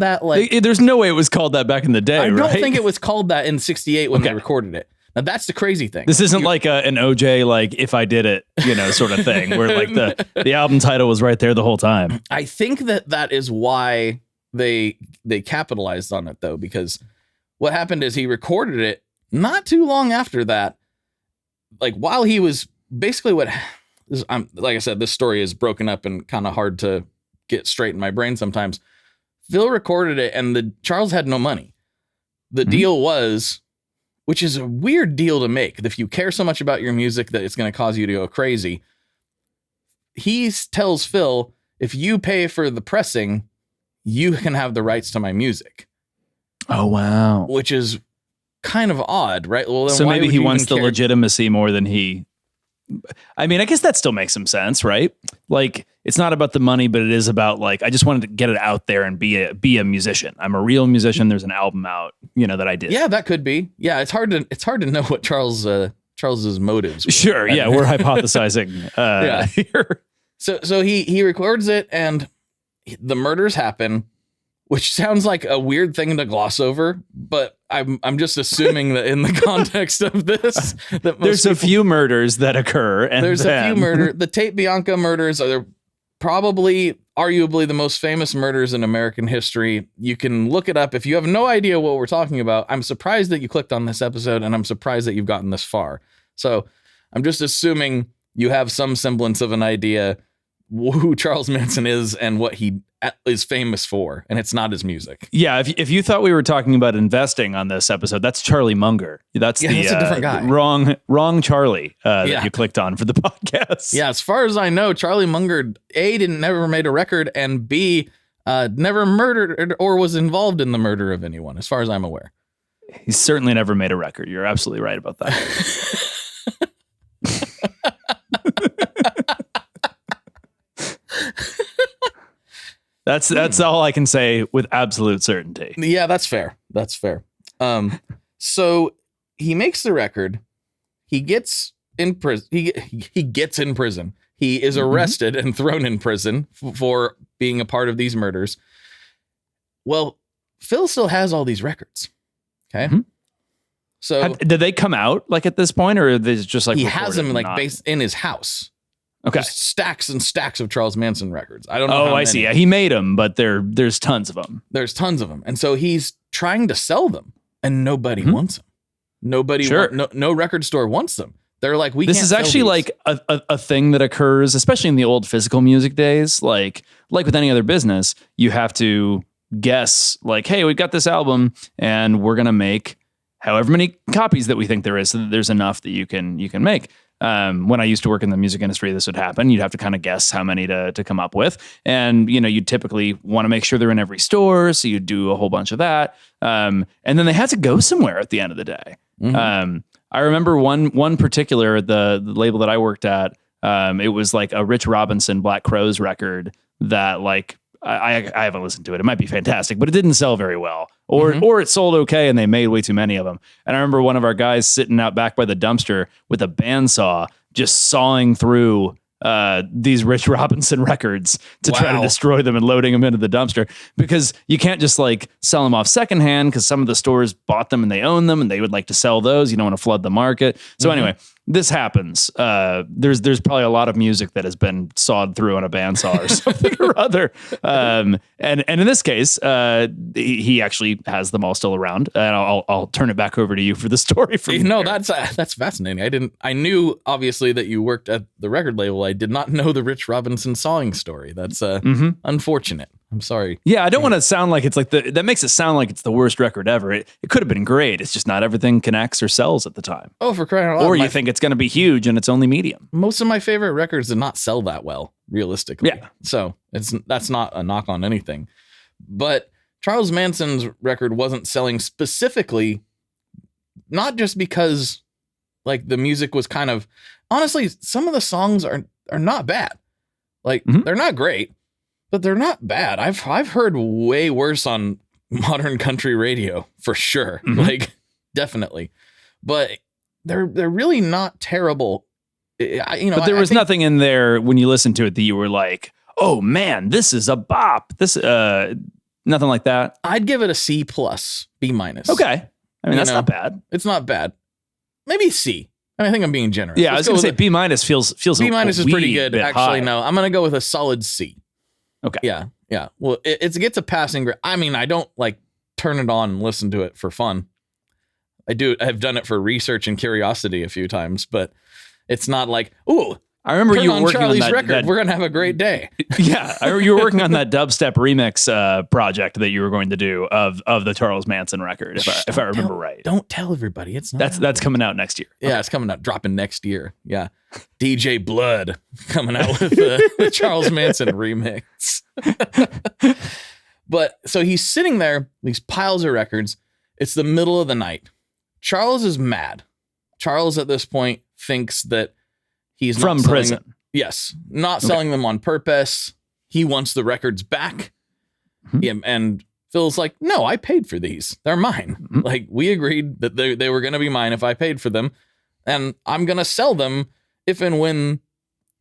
that. Like, there's no way it was called that back in the day. I don't think it was called that in '68 when they recorded it. Now that's the crazy thing. This isn't like an OJ, like If I Did It, sort of thing, where like the album title was right there the whole time. I think that is why they capitalized on it, though, because what happened is he recorded it not too long after that. Like, while he was basically like I said, this story is broken up and kind of hard to get straight in my brain sometimes. Phil recorded it, and Charles had no money. The deal was, which is a weird deal to make, if you care so much about your music that it's going to cause you to go crazy. He tells Phil, if you pay for the pressing, you can have the rights to my music. Oh, wow. Which is kind of odd, right? Well, then so why maybe would he you wants even the care? legitimacy more than he... I mean, I guess that still makes some sense, right? Like, it's not about the money, but it is about, like, I just wanted to get it out there and be a musician. I'm a real musician. There's an album out, that I did. Yeah, that could be. Yeah, it's hard to know what Charles's motives were. Sure, yeah, we're hypothesizing here. So he records it, and the murders happen, which sounds like a weird thing to gloss over, but I'm just assuming that in the context of this, that there's a few murders that occur, and there's a few murder. The Tate Bianca murders are probably, arguably, the most famous murders in American history. You can look it up if you have no idea what we're talking about. I'm surprised that you clicked on this episode, and I'm surprised that you've gotten this far. So I'm just assuming you have some semblance of an idea who Charles Manson is and what he is famous for, and it's not his music. Yeah, if you thought we were talking about investing on this episode, that's Charlie Munger. That's a different guy. Wrong Charlie that you clicked on for the podcast. Yeah, as far as I know, Charlie Munger never made a record, and B never murdered or was involved in the murder of anyone, as far as I'm aware. He's certainly never made a record. You're absolutely right about that. That's all I can say with absolute certainty. Yeah, that's fair. That's fair. So he makes the record. He gets in prison. He gets in prison. He is arrested and thrown in prison for being a part of these murders. Well, Phil still has all these records. Okay. So did they come out like at this point, or is it just like he has them like based in his house? Okay. Just stacks and stacks of Charles Manson records. I don't know. Oh, how I many. see. Yeah, he made them, but there's tons of them. There's tons of them. And so he's trying to sell them and nobody wants them. Nobody, Sure. no record store wants them. They're like, This is actually like a thing that occurs, especially in the old physical music days. Like with any other business, you have to guess like, hey, we've got this album and we're going to make however many copies that we think there is so that there's enough that you can make. When I used to work in the music industry, this would happen. You'd have to kind of guess how many to come up with. And, you'd typically want to make sure they're in every store. So you'd do a whole bunch of that. And then they had to go somewhere at the end of the day. Mm-hmm. I remember one particular, the label that I worked at, it was like a Rich Robinson Black Crowes record that like, I haven't listened to it. It might be fantastic, but it didn't sell very well, or it sold okay and they made way too many of them. And I remember one of our guys sitting out back by the dumpster with a bandsaw, just sawing through these Rich Robinson records to try to destroy them and loading them into the dumpster, because you can't just like sell them off secondhand because some of the stores bought them and they own them and they would like to sell those. You don't want to flood the market. So anyway, this happens. There's probably a lot of music that has been sawed through on a bandsaw or something or other. And in this case, he actually has them all still around. And I'll turn it back over to you for the story. That's fascinating. I knew obviously that you worked at the record label. I did not know the Rich Robinson sawing story. That's unfortunate. I'm sorry. Yeah, I don't want to sound like it's like that makes it sound like it's the worst record ever. It could have been great. It's just not everything connects or sells at the time. Oh, for crying out loud. Or you think it's going to be huge and it's only medium. Most of my favorite records did not sell that well, realistically. Yeah. So that's not a knock on anything. But Charles Manson's record wasn't selling specifically, not just because like the music was kind of, honestly, some of the songs are not bad. Like they're not great, but they're not bad. I've heard way worse on modern country radio for sure. Like definitely, but they're really not terrible. But there was nothing in there when you listened to it that you were like, oh man, this is a bop. This nothing like that. I'd give it a C+, B-. Okay. I mean, that's not bad. It's not bad. Maybe C. I think I'm being generous. Yeah, I was going to say B- feels B- is pretty good. Actually, high. no, I'm going to go with a solid C. Okay. Yeah. Well, it gets a passing grade. I mean, I don't like turn it on and listen to it for fun. I've done it for research and curiosity a few times, but it's not like, ooh, I remember you were working Charlie's on record. We're going to have a great day. Yeah. You were working on that dubstep remix project that you were going to do of the Charles Manson record, if I remember right. Don't tell everybody. It's not. That's coming out next year. Yeah, It's coming out, dropping next year. Yeah. DJ Bled coming out with the Charles Manson remix. But so he's sitting there, these piles of records. It's the middle of the night. Charles is mad. Charles at this point thinks that he's from prison. Yes. Not selling them on purpose. He wants the records back. And Phil's like, no, I paid for these. They're mine. Like we agreed that they were going to be mine if I paid for them. And I'm going to sell them if and when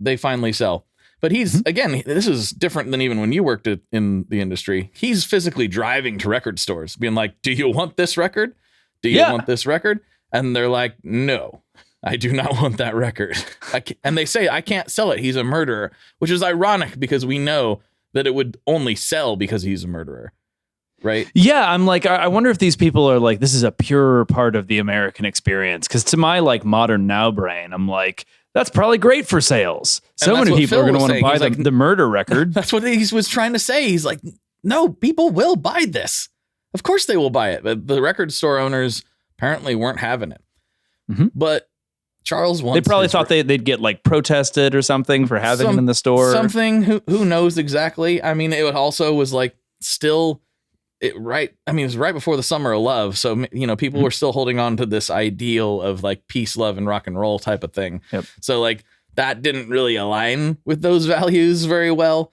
they finally sell. But he's, again, this is different than even when you worked in the industry. He's physically driving to record stores being like, do you want this record? Do you want this record? And they're like, no, I do not want that record. And they say, I can't sell it. He's a murderer, which is ironic because we know that it would only sell because he's a murderer. Right. Yeah. I'm like, I wonder if these people are like, this is a pure part of the American experience. Because to my like modern now brain, I'm like, that's probably great for sales. So many people are going to want to buy the murder record. That's what he was trying to say. He's like, no, people will buy this. Of course they will buy it. But the record store owners apparently weren't having it. But Charles wants. They probably thought they'd get like protested or something for having them in the store. Something. Who knows exactly? I mean, it also was like still. It was right before the Summer of Love. So, people were still holding on to this ideal of like peace, love, and rock and roll type of thing. Yep. So like that didn't really align with those values very well.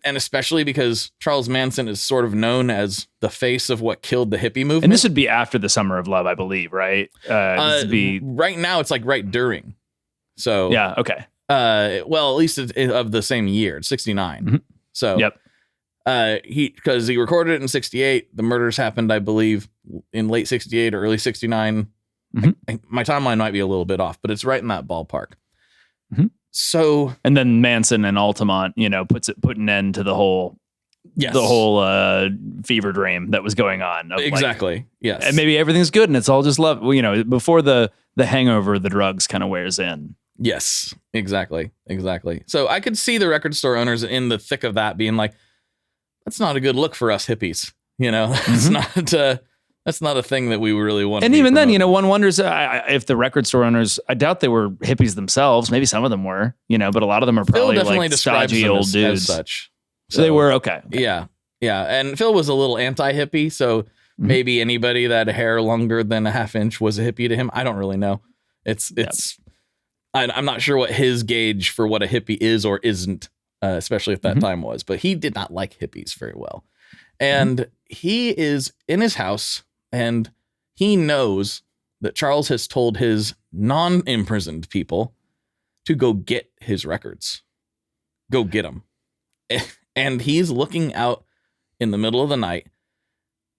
And especially because Charles Manson is sort of known as the face of what killed the hippie movement. And this would be after the Summer of Love, I believe, right? Right now it's like right during. So yeah. Okay. Well, at least of the same year, it's 69. So yep. Because he recorded it in 68. The murders happened, I believe, in late 68 or early 69. My timeline might be a little bit off, but it's right in that ballpark. So, and then Manson and Altamont, put an end to the whole fever dream that was going on. Exactly. Yes. And maybe everything's good and it's all just love. Well, before the hangover, the drugs kind of wears in. Yes, exactly. So I could see the record store owners in the thick of that being like, that's not a good look for us hippies. That's not a thing that we really want. And even then, one wonders if the record store owners, I doubt they were hippies themselves. Maybe some of them were, but a lot of them are probably like stodgy old dudes. As such. So they were okay. Yeah. And Phil was a little anti-hippie. So maybe anybody that had hair longer than a half inch was a hippie to him. I don't really know. I'm not sure what his gauge for what a hippie is or isn't, especially if that time was, but he did not like hippies very well. And he is in his house and he knows that Charles has told his non-imprisoned people to go get his records. Go get them. And he's looking out in the middle of the night.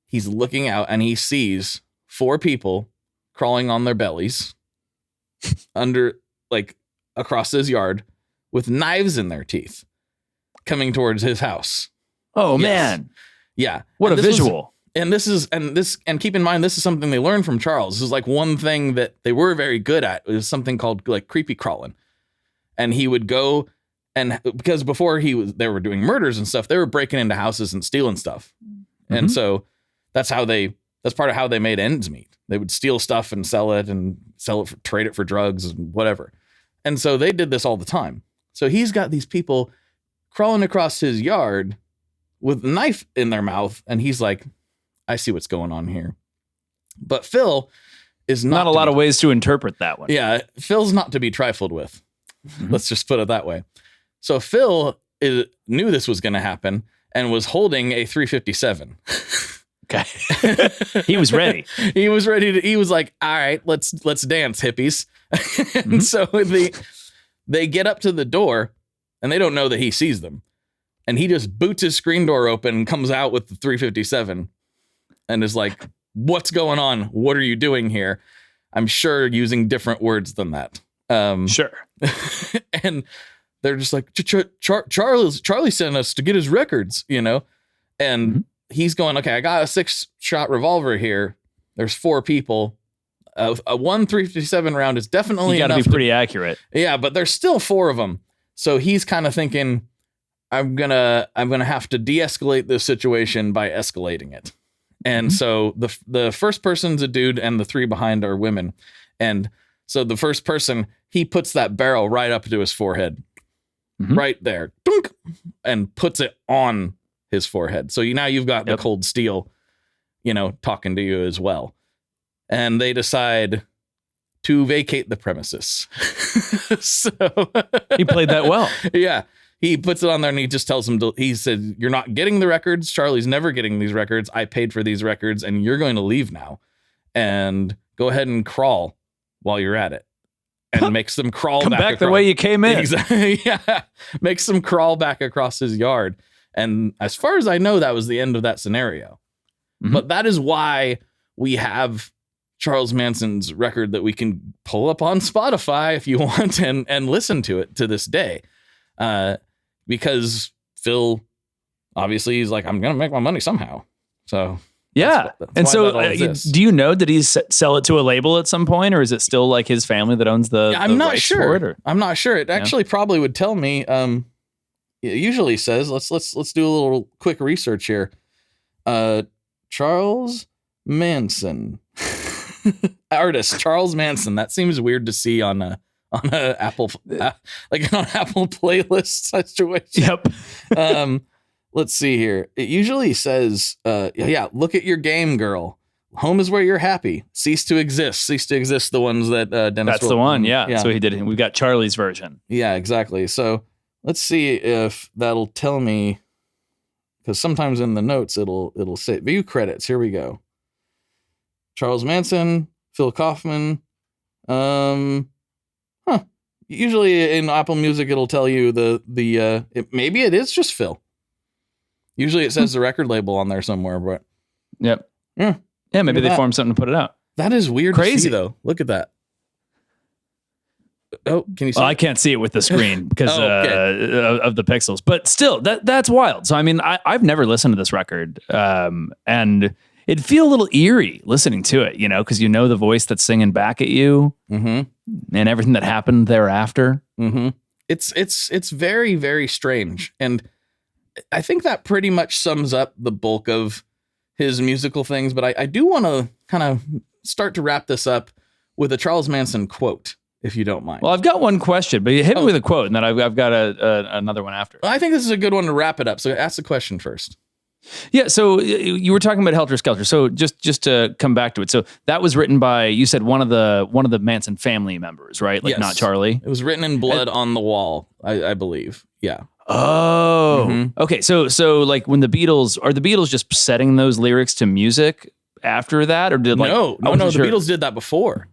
He's looking out and he sees 4 people crawling on their bellies across his yard with knives in their teeth coming towards his house. Oh, yes. Man. Yeah. What a visual. And keep in mind, this is something they learned from Charles. This is like one thing that they were very good at. It was something called like creepy crawling. And he would go because before they were doing murders and stuff, they were breaking into houses and stealing stuff. And so that's part of how they made ends meet. They would steal stuff and sell it trade it for drugs and whatever. And so they did this all the time. So he's got these people crawling across his yard with a knife in their mouth. And he's like, I see what's going on here. But Phil is not a lot of ways to interpret that one. Yeah. Phil's not to be trifled with. Let's just put it that way. So Phil knew this was going to happen and was holding a 357. Okay. He was ready. He was like, all right, let's dance, hippies. And so they get up to the door and they don't know that he sees them. And he just boots his screen door open and comes out with the 357 and is like, what's going on? What are you doing here? I'm sure using different words than that. Sure. And they're just like, Charlie sent us to get his records, and he's going, okay, I got a 6-shot revolver here. There's 4 people. A 357 round is definitely enough. You got to be pretty accurate. Yeah, but there's still 4 of them. So he's kind of thinking, I'm gonna have to de-escalate this situation by escalating it. And so the first person's a dude and the 3 behind are women. And so the first person, he puts that barrel right up to his forehead, right there, dunk, and puts it on his forehead. So now you've got the cold steel, talking to you as well. And they decide to vacate the premises. So he played that well. Yeah. He puts it on there and he just tells him, he said, you're not getting the records. Charlie's never getting these records. I paid for these records and you're going to leave now and go ahead and crawl while you're at it. And makes them crawl back the way you came in. Exactly. Yeah. Makes them crawl back across his yard. And as far as I know, that was the end of that scenario. But that is why we have Charles Manson's record that we can pull up on Spotify if you want and listen to it to this day. Because Phil, obviously, he's like, I'm going to make my money somehow. So, yeah. Do you know, did he sell it to a label at some point, or is it still like his family that owns the I'm not rights sure. for it, or? I'm not sure. It actually probably would tell me. It usually says, let's do a little quick research here. Charles Manson, artist Charles Manson. That seems weird to see on a Apple, like on Apple playlist situation. Yep. Let's see here. It usually says, look at your game, girl. Home is where you're happy. Cease to exist. Cease to exist. The ones that Dennis. That's the one. Yeah. So he did. We've got Charlie's version. Yeah, exactly. So let's see if that'll tell me, because sometimes in the notes it'll say view credits. Here we go. Charles Manson, Phil Kaufman. Usually in Apple Music it'll tell you maybe it is just Phil. Usually it says the record label on there somewhere, but yep. Yeah, maybe they formed something to put it out. That is weird. Crazy to see, though. Look at that. Oh, can you see? Well, I can't see it with the screen because Okay. of the pixels, but still, that's wild. So, I mean, I've never listened to this record, and it'd feel a little eerie listening to it, because the voice that's singing back at you, and everything that happened thereafter. It's very, very strange, and I think that pretty much sums up the bulk of his musical things. But I do want to kind of start to wrap this up with a Charles Manson quote, if you don't mind. Well, I've got one question, but you hit me with a quote, and then I've got another one after. I think this is a good one to wrap it up. So ask the question first. Yeah. So you were talking about Helter Skelter. So just to come back to it. So that was written by, you said one of the Manson family members, right? Like, Yes. not Charlie. It was written in blood on the wall, I believe. Yeah. Oh, okay. So like when the Beatles just setting those lyrics to music after that, or did No, the Beatles did that before.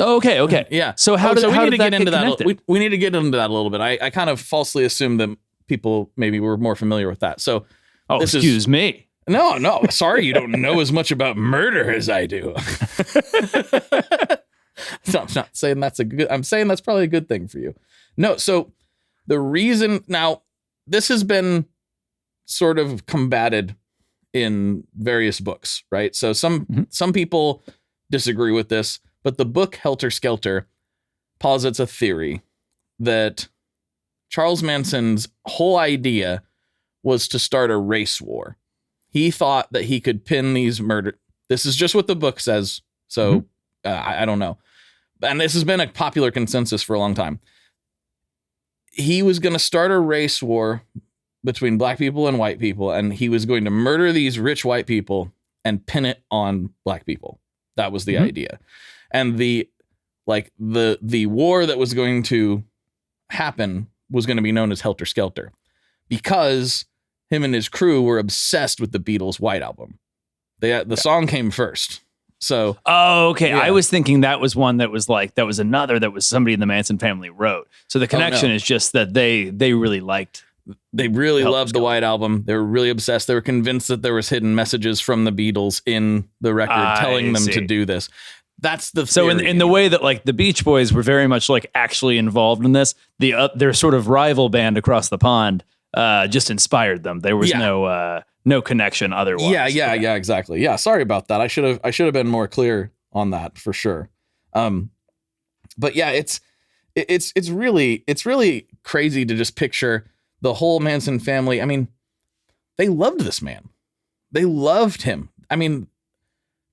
Oh, okay. Yeah. So how did we need to that get into that? connected? We need to get into that a little bit. I kind of falsely assumed that people maybe were more familiar with that. So, excuse me. No. Sorry, you don't know as much about murder as I do. So I'm not saying that's I'm saying that's probably a good thing for you. No. So the reason now this has been sort of combated in various books, right? So some people disagree with this. But the book Helter Skelter posits a theory that Charles Manson's whole idea was to start a race war. He thought that he could pin these murder. This is just what the book says. So I don't know. And this has been a popular consensus for a long time. He was going to start a race war between black people and white people. And he was going to murder these rich white people and pin it on black people. That was the idea. And the war that was going to happen was going to be known as Helter Skelter, because him and his crew were obsessed with the Beatles' White Album. The song came first. So, okay. Yeah. I was thinking that was one that was somebody in the Manson family wrote. So the connection is just that they really liked. They really Helter loved the Skelter. White Album. They were really obsessed. They were convinced that there was hidden messages from the Beatles in the record telling them to do this. That's the So theory. in the way that like the Beach Boys were very much like actually involved in this, their sort of rival band across the pond just inspired them. There was no connection otherwise. Yeah, exactly. Yeah, sorry about that. I should have been more clear on that for sure. But yeah, it's really crazy to just picture the whole Manson family. I mean, they loved this man. They loved him. I mean,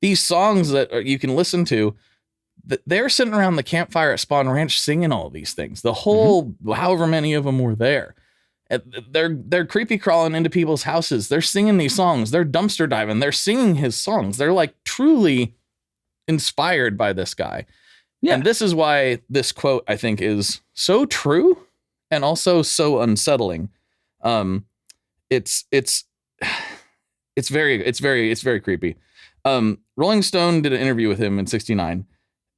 these songs that you can listen to, they're sitting around the campfire at Spawn Ranch singing all these things. The whole, however many of them were there. They're creepy crawling into people's houses. They're singing these songs. They're dumpster diving. They're singing his songs. They're like truly inspired by this guy. Yeah. And this is why this quote, I think, is so true and also so unsettling. It's very creepy. Rolling Stone did an interview with him in 1969,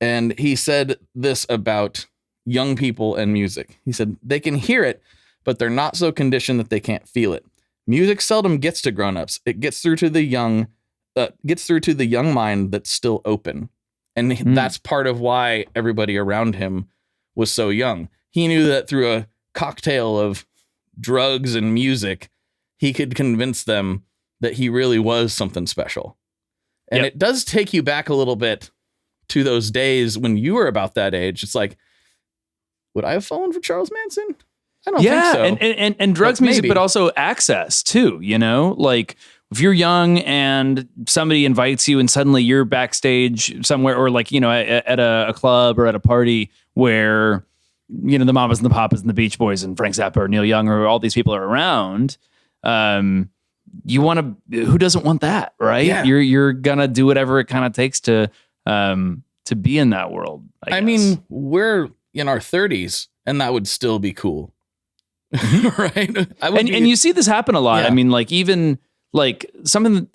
and he said this about young people and music. He said, they can hear it, but they're not so conditioned that they can't feel it. Music seldom gets to grown-ups. It gets through to the young mind that's still open. And that's part of why everybody around him was so young. He knew that through a cocktail of drugs and music, he could convince them that he really was something special. And it does take you back a little bit to those days when you were about that age. It's like, would I have fallen for Charles Manson? I don't think so. And drugs, music, but also access too, like if you're young and somebody invites you and suddenly you're backstage somewhere, or like, at a club or at a party where, the Mamas and the Papas and the Beach Boys and Frank Zappa or Neil Young or all these people are around, you want to, who doesn't want that, right? Yeah. You're gonna do whatever it kind of takes to be in that world. I mean, we're in our 30s and that would still be cool. Right. And you see this happen a lot. Yeah. I mean, like even like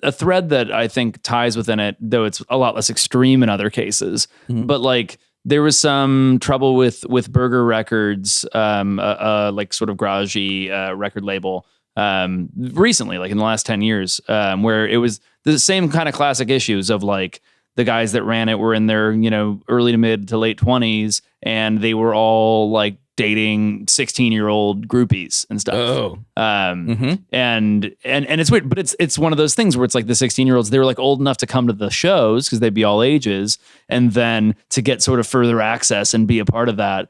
a thread that I think ties within it, though it's a lot less extreme in other cases, but like there was some trouble with Burger Records, like sort of garagey record label, recently, like in the last 10 years, where it was the same kind of classic issues of like the guys that ran it were in their, early to mid to late 20s, and they were all like dating 16-year-old groupies and stuff. Oh. And it's weird, but it's one of those things where it's like the 16-year-olds, they were like old enough to come to the shows because they'd be all ages. And then to get sort of further access and be a part of that,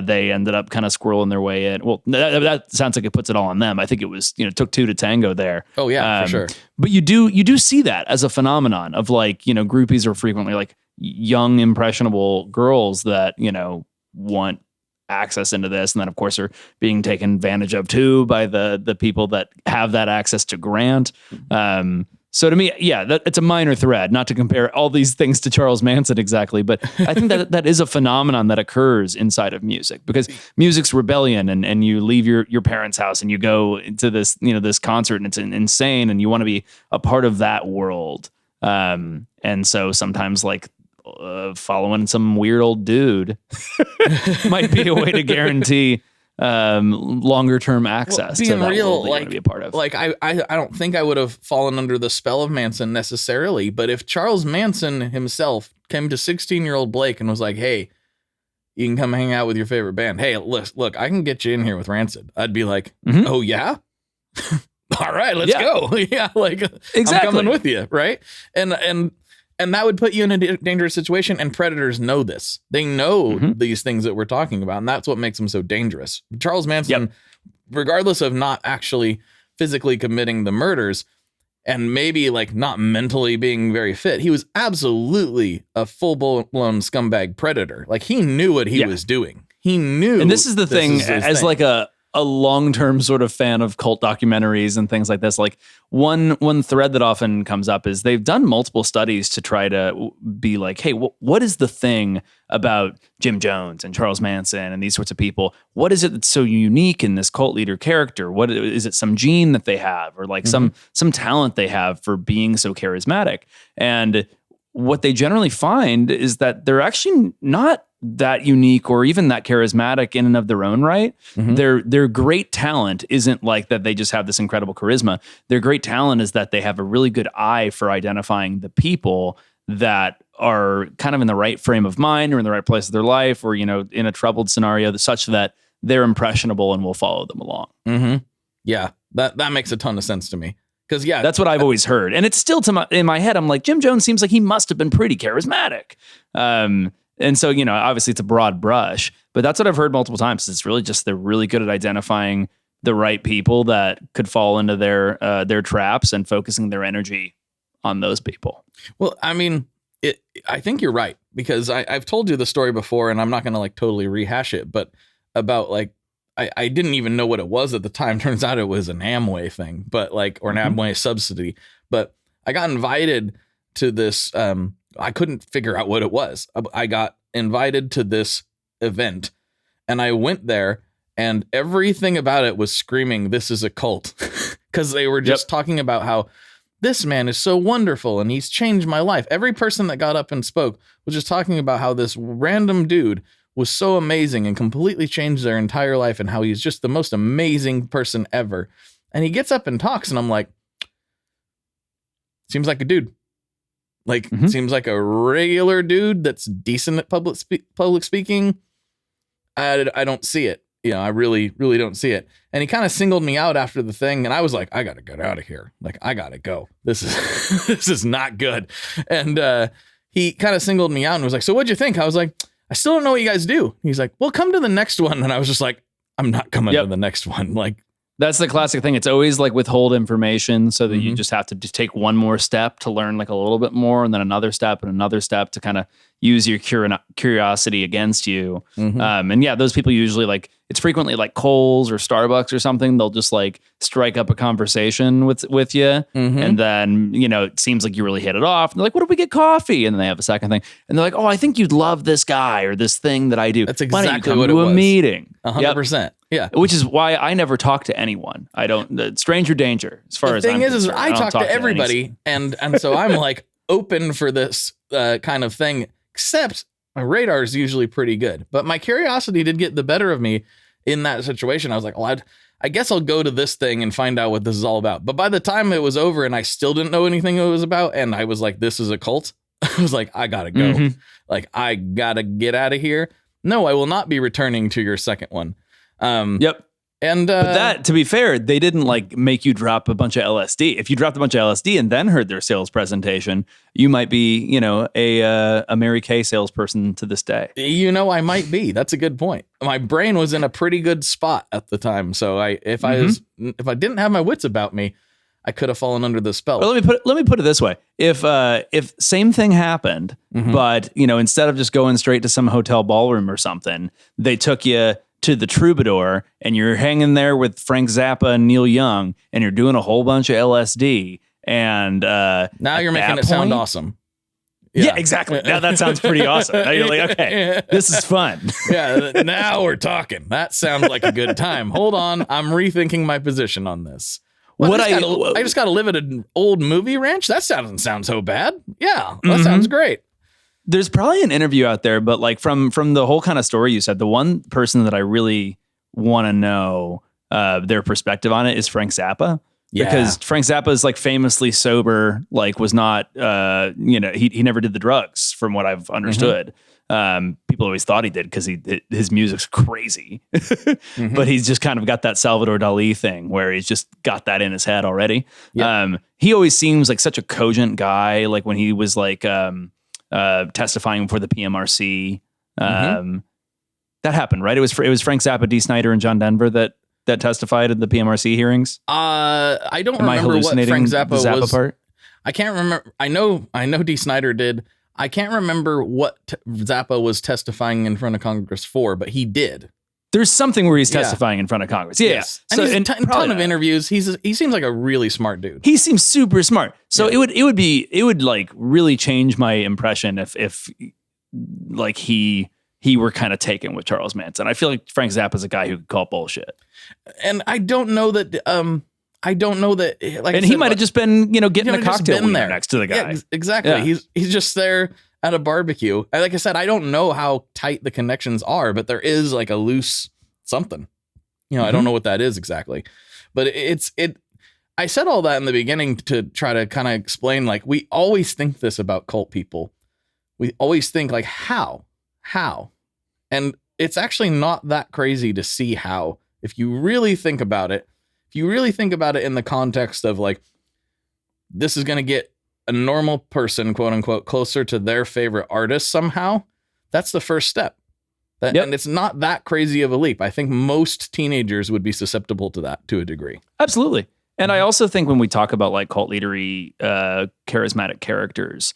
they ended up kind of squirreling their way in. Well, that sounds like it puts it all on them. I think it was, took two to tango there. Oh yeah, for sure. But you do see that as a phenomenon of like, groupies are frequently like young, impressionable girls that, want access into this, and then of course are being taken advantage of too by the people that have that access to grant. So to me, yeah, it's a minor thread, not to compare all these things to Charles Manson exactly, but I think that is a phenomenon that occurs inside of music, because music's rebellion, and you leave your parents' house and you go into this, this concert, and it's insane, and you want to be a part of that world. And so sometimes like following some weird old dude might be a way to guarantee longer term access to that world that you want to be a part of. Like I don't think I would have fallen under the spell of Manson necessarily, but if Charles Manson himself came to 16-year-old Blake and was like, "Hey, you can come hang out with your favorite band. Hey, look, I can get you in here with Rancid," I'd be like, "Oh yeah." All right, let's go. Yeah, like exactly. I'm coming with you, right? And that would put you in a dangerous situation, and predators know this. They know these things that we're talking about, and that's what makes them so dangerous. Charles Manson, regardless of not actually physically committing the murders, and maybe like not mentally being very fit, he was absolutely a full-blown scumbag predator. Like he knew what he was doing. He knew. And this is the thing, as like a long-term sort of fan of cult documentaries and things like this, like one thread that often comes up is they've done multiple studies to try to be like, hey, what is the thing about Jim Jones and Charles Manson and these sorts of people? What is it that's so unique in this cult leader character? What is it, some gene that they have, or like some talent they have for being so charismatic? And what they generally find is that they're actually not that unique or even that charismatic in and of their own right. Their great talent isn't like that they just have this incredible charisma. Their great talent is that they have a really good eye for identifying the people that are kind of in the right frame of mind or in the right place of their life, or, in a troubled scenario, such that they're impressionable and will follow them along. Yeah, that makes a ton of sense to me. Because that's what I've always heard. And it's still in my head, I'm like, Jim Jones seems like he must have been pretty charismatic. And so, obviously it's a broad brush, but that's what I've heard multiple times. It's really just, they're really good at identifying the right people that could fall into their traps and focusing their energy on those people. Well, I mean, I think you're right, because I've told you the story before, and I'm not going to like totally rehash it, but about like, I didn't even know what it was at the time. Turns out it was an Amway thing, but like, or an Amway subsidy. But I got invited to this. I couldn't figure out what it was. I got invited to this event, and I went there, and everything about it was screaming, "This is a cult," because they were just talking about how this man is so wonderful and he's changed my life. Every person that got up and spoke was just talking about how this random dude was so amazing and completely changed their entire life, and how he's just the most amazing person ever. And he gets up and talks, and I'm like, seems like a dude. Like, seems like a regular dude that's decent at public speaking. I don't see it. I really, really don't see it. And he kind of singled me out after the thing, and I was like, I got to get out of here. Like, I got to go. This is not good. And he kind of singled me out and was like, "So what'd you think?" I was like, "I still don't know what you guys do." He's like, "Well, come to the next one." And I was just like, I'm not coming to the next one. Like, that's the classic thing. It's always like withhold information so that you just have to just take one more step to learn like a little bit more, and then another step to kind of use your curiosity against you. And yeah, those people usually like, it's frequently like Kohl's or Starbucks or something. They'll just like strike up a conversation with you. And then, it seems like you really hit it off. And they're like, "What if we get coffee?" And then they have a second thing. And they're like, "Oh, I think you'd love this guy or this thing that I do. That's exactly what it was. A meeting." 100%. Yeah. Which is why I never talk to anyone. I don't, stranger danger as far as I'm concerned. The thing is I talk to everybody. And so I'm like open for this kind of thing, except my radar is usually pretty good. But my curiosity did get the better of me in that situation. I was like, well, I guess I'll go to this thing and find out what this is all about. But by the time it was over and I still didn't know anything it was about, and I was like, this is a cult, I was like, I gotta go. Mhm. Like, I gotta get out of here. No, I will not be returning to your second one. Yep. And But that, to be fair, they didn't like make you drop a bunch of LSD. If you dropped a bunch of LSD and then heard their sales presentation, you might be, a Mary Kay salesperson to this day. I might be. That's a good point. My brain was in a pretty good spot at the time. So if I didn't have my wits about me, I could have fallen under the spell. Well, let me put it this way: if same thing happened, but instead of just going straight to some hotel ballroom or something, they took you to the Troubadour and you're hanging there with Frank Zappa and Neil Young and you're doing a whole bunch of LSD and now you're making it sound awesome. Yeah, exactly. Now that sounds pretty awesome. Now you're like, okay, this is fun. Yeah, now we're talking. That sounds like a good time. Hold on, I'm rethinking my position on this. Well, I just got to live at an old movie ranch? That doesn't sound so bad. Yeah, that sounds great. There's probably an interview out there, but like from the whole kind of story you said, the one person that I really want to know their perspective on it is Frank Zappa. Yeah. Because Frank Zappa is like famously sober, like was not, he never did the drugs from what I've understood. People always thought he did because his music's crazy, but he's just kind of got that Salvador Dali thing where he's just got that in his head already. Yep. He always seems like such a cogent guy. Like when he was like, testifying for the PMRC. That happened, right? It was Frank Zappa, Dee Snider, and John Denver that testified at the PMRC hearings. I don't remember what Frank Zappa was. Part? I can't remember. I know Dee Snider did. I can't remember what Zappa was testifying in front of Congress for, but he did. There's something where he's testifying in front of Congress. Yeah. Yes. And he's a ton of interviews. He seems like a really smart dude. He seems super smart. So it would like really change my impression if like he were kind of taken with Charles Manson. I feel like Frank Zappa is a guy who could call bullshit. And I don't know that like, and he might have just been, getting a cocktail there next to the guy. Yeah, exactly. Yeah. He's just there at a barbecue. Like I said, I don't know how tight the connections are, but there is like a loose something. I don't know what that is exactly. But I said all that in the beginning to try to kind of explain, like, we always think this about cult people. We always think like, how? And it's actually not that crazy to see how, if you really think about it, in the context of like, this is going to get a normal person, quote unquote, closer to their favorite artist somehow. That's the first step. And it's not that crazy of a leap. I think most teenagers would be susceptible to that to a degree. Absolutely. And I also think when we talk about like cult leadery, charismatic characters,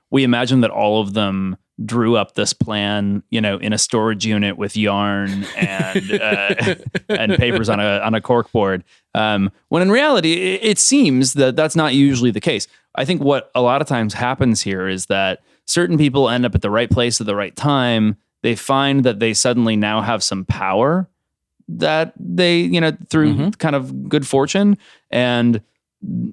we imagine that all of them drew up this plan, in a storage unit with yarn and and papers on a corkboard. When in reality, it seems that that's not usually the case. I think what a lot of times happens here is that certain people end up at the right place at the right time. They find that they suddenly now have some power that they, through kind of good fortune, and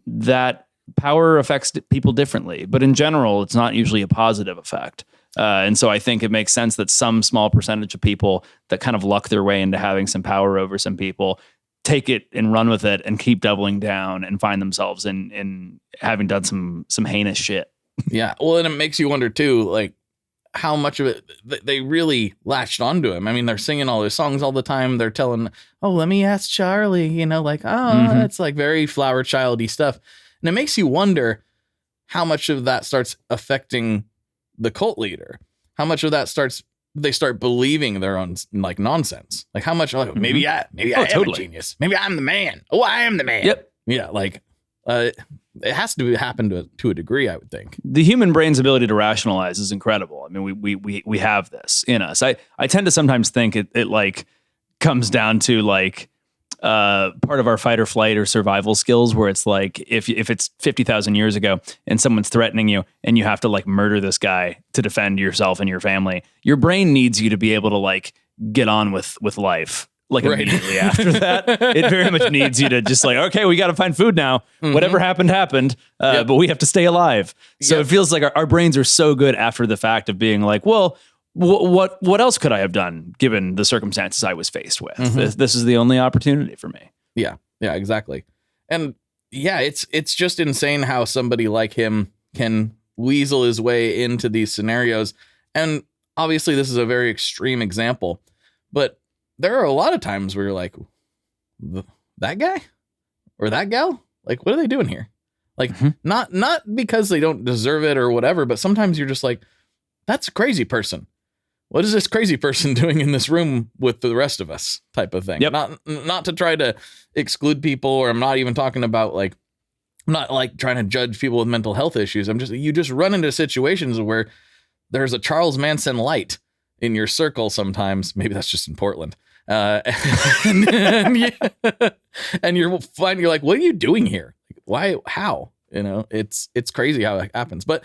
that power affects people differently. But in general, it's not usually a positive effect. And so I think it makes sense that some small percentage of people that kind of luck their way into having some power over some people take it and run with it and keep doubling down and find themselves in having done some heinous shit. Yeah. Well, and it makes you wonder too, like how much of it they really latched onto him. I mean, they're singing all their songs all the time. They're telling, oh, let me ask Charlie, like, it's like very Flower Childy stuff. And it makes you wonder how much of that starts affecting the cult leader. How much of that they start believing their own like nonsense. Like how much, like, maybe I am a genius. Maybe I'm the man. Oh, I am the man. Yep. Yeah. Like, it has to happen to a degree, I would think. The human brain's ability to rationalize is incredible. I mean, we have this in us. I tend to sometimes think it like comes down to like part of our fight or flight or survival skills, where it's like if it's 50,000 years ago and someone's threatening you and you have to like murder this guy to defend yourself and your family, your brain needs you to be able to like get on with life. Like immediately after that, it very much needs you to just like, okay, we got to find food now. Whatever happened. But we have to stay alive. So it feels like our brains are so good after the fact of being like, well, what else could I have done given the circumstances I was faced with? This is the only opportunity for me. Yeah, exactly. And yeah, it's just insane how somebody like him can weasel his way into these scenarios. And obviously this is a very extreme example, but there are a lot of times where you're like, that guy or that gal, like, what are they doing here? Like, not because they don't deserve it or whatever, but sometimes you're just like, that's a crazy person. What is this crazy person doing in this room with the rest of us type of thing? Yep. Not to try to exclude people, or I'm not even talking about like, I'm not like trying to judge people with mental health issues. You just run into situations where there's a Charles Manson light in your circle sometimes. Maybe that's just in Portland. And you're like, what are you doing here? Why, how, it's crazy how it happens. But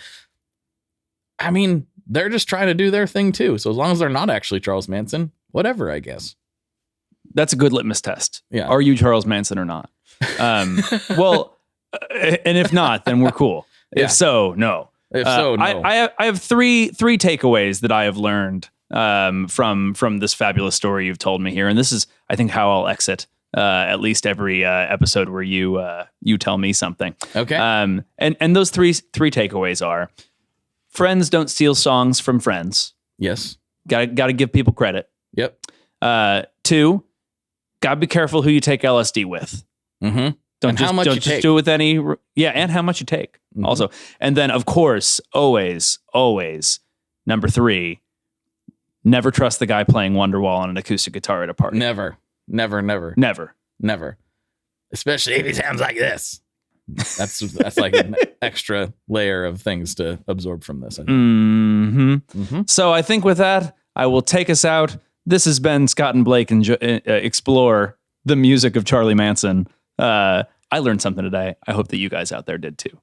I mean, they're just trying to do their thing too. So as long as they're not actually Charles Manson, whatever, I guess. That's a good litmus test. Yeah. Are you Charles Manson or not? Well, and if not, then we're cool. Yeah. If so, no. No. I have three takeaways that I have learned from this fabulous story you've told me here, and this is, I think, how I'll exit at least every episode where you tell me something. Okay. And those three takeaways are: friends don't steal songs from friends. Yes. Got to give people credit. Yep. 2, gotta be careful who you take LSD with. Mm-hmm. Don't just do it with any. Yeah, and how much you take also. And then, of course, always, number 3, never trust the guy playing Wonderwall on an acoustic guitar at a party. Never. Especially if he sounds like this. That's like an extra layer of things to absorb from this. So I think with that, I will take us out. This has been Scott and Blake explore the music of Charlie Manson. I learned something today. I hope that you guys out there did too.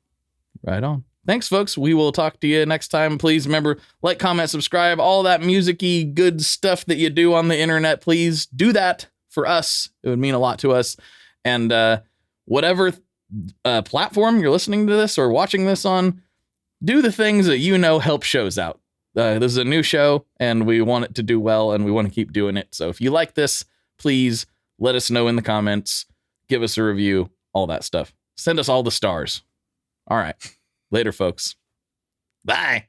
Right on. Thanks, folks. We will talk to you next time. Please remember, like, comment, subscribe, all that music-y good stuff that you do on the internet. Please do that for us. It would mean a lot to us. And whatever platform you're listening to this or watching this on, do the things that help shows out. This is a new show, and we want it to do well, and we want to keep doing it. So if you like this, please let us know in the comments. Give us a review, all that stuff. Send us all the stars. All right. Later, folks. Bye.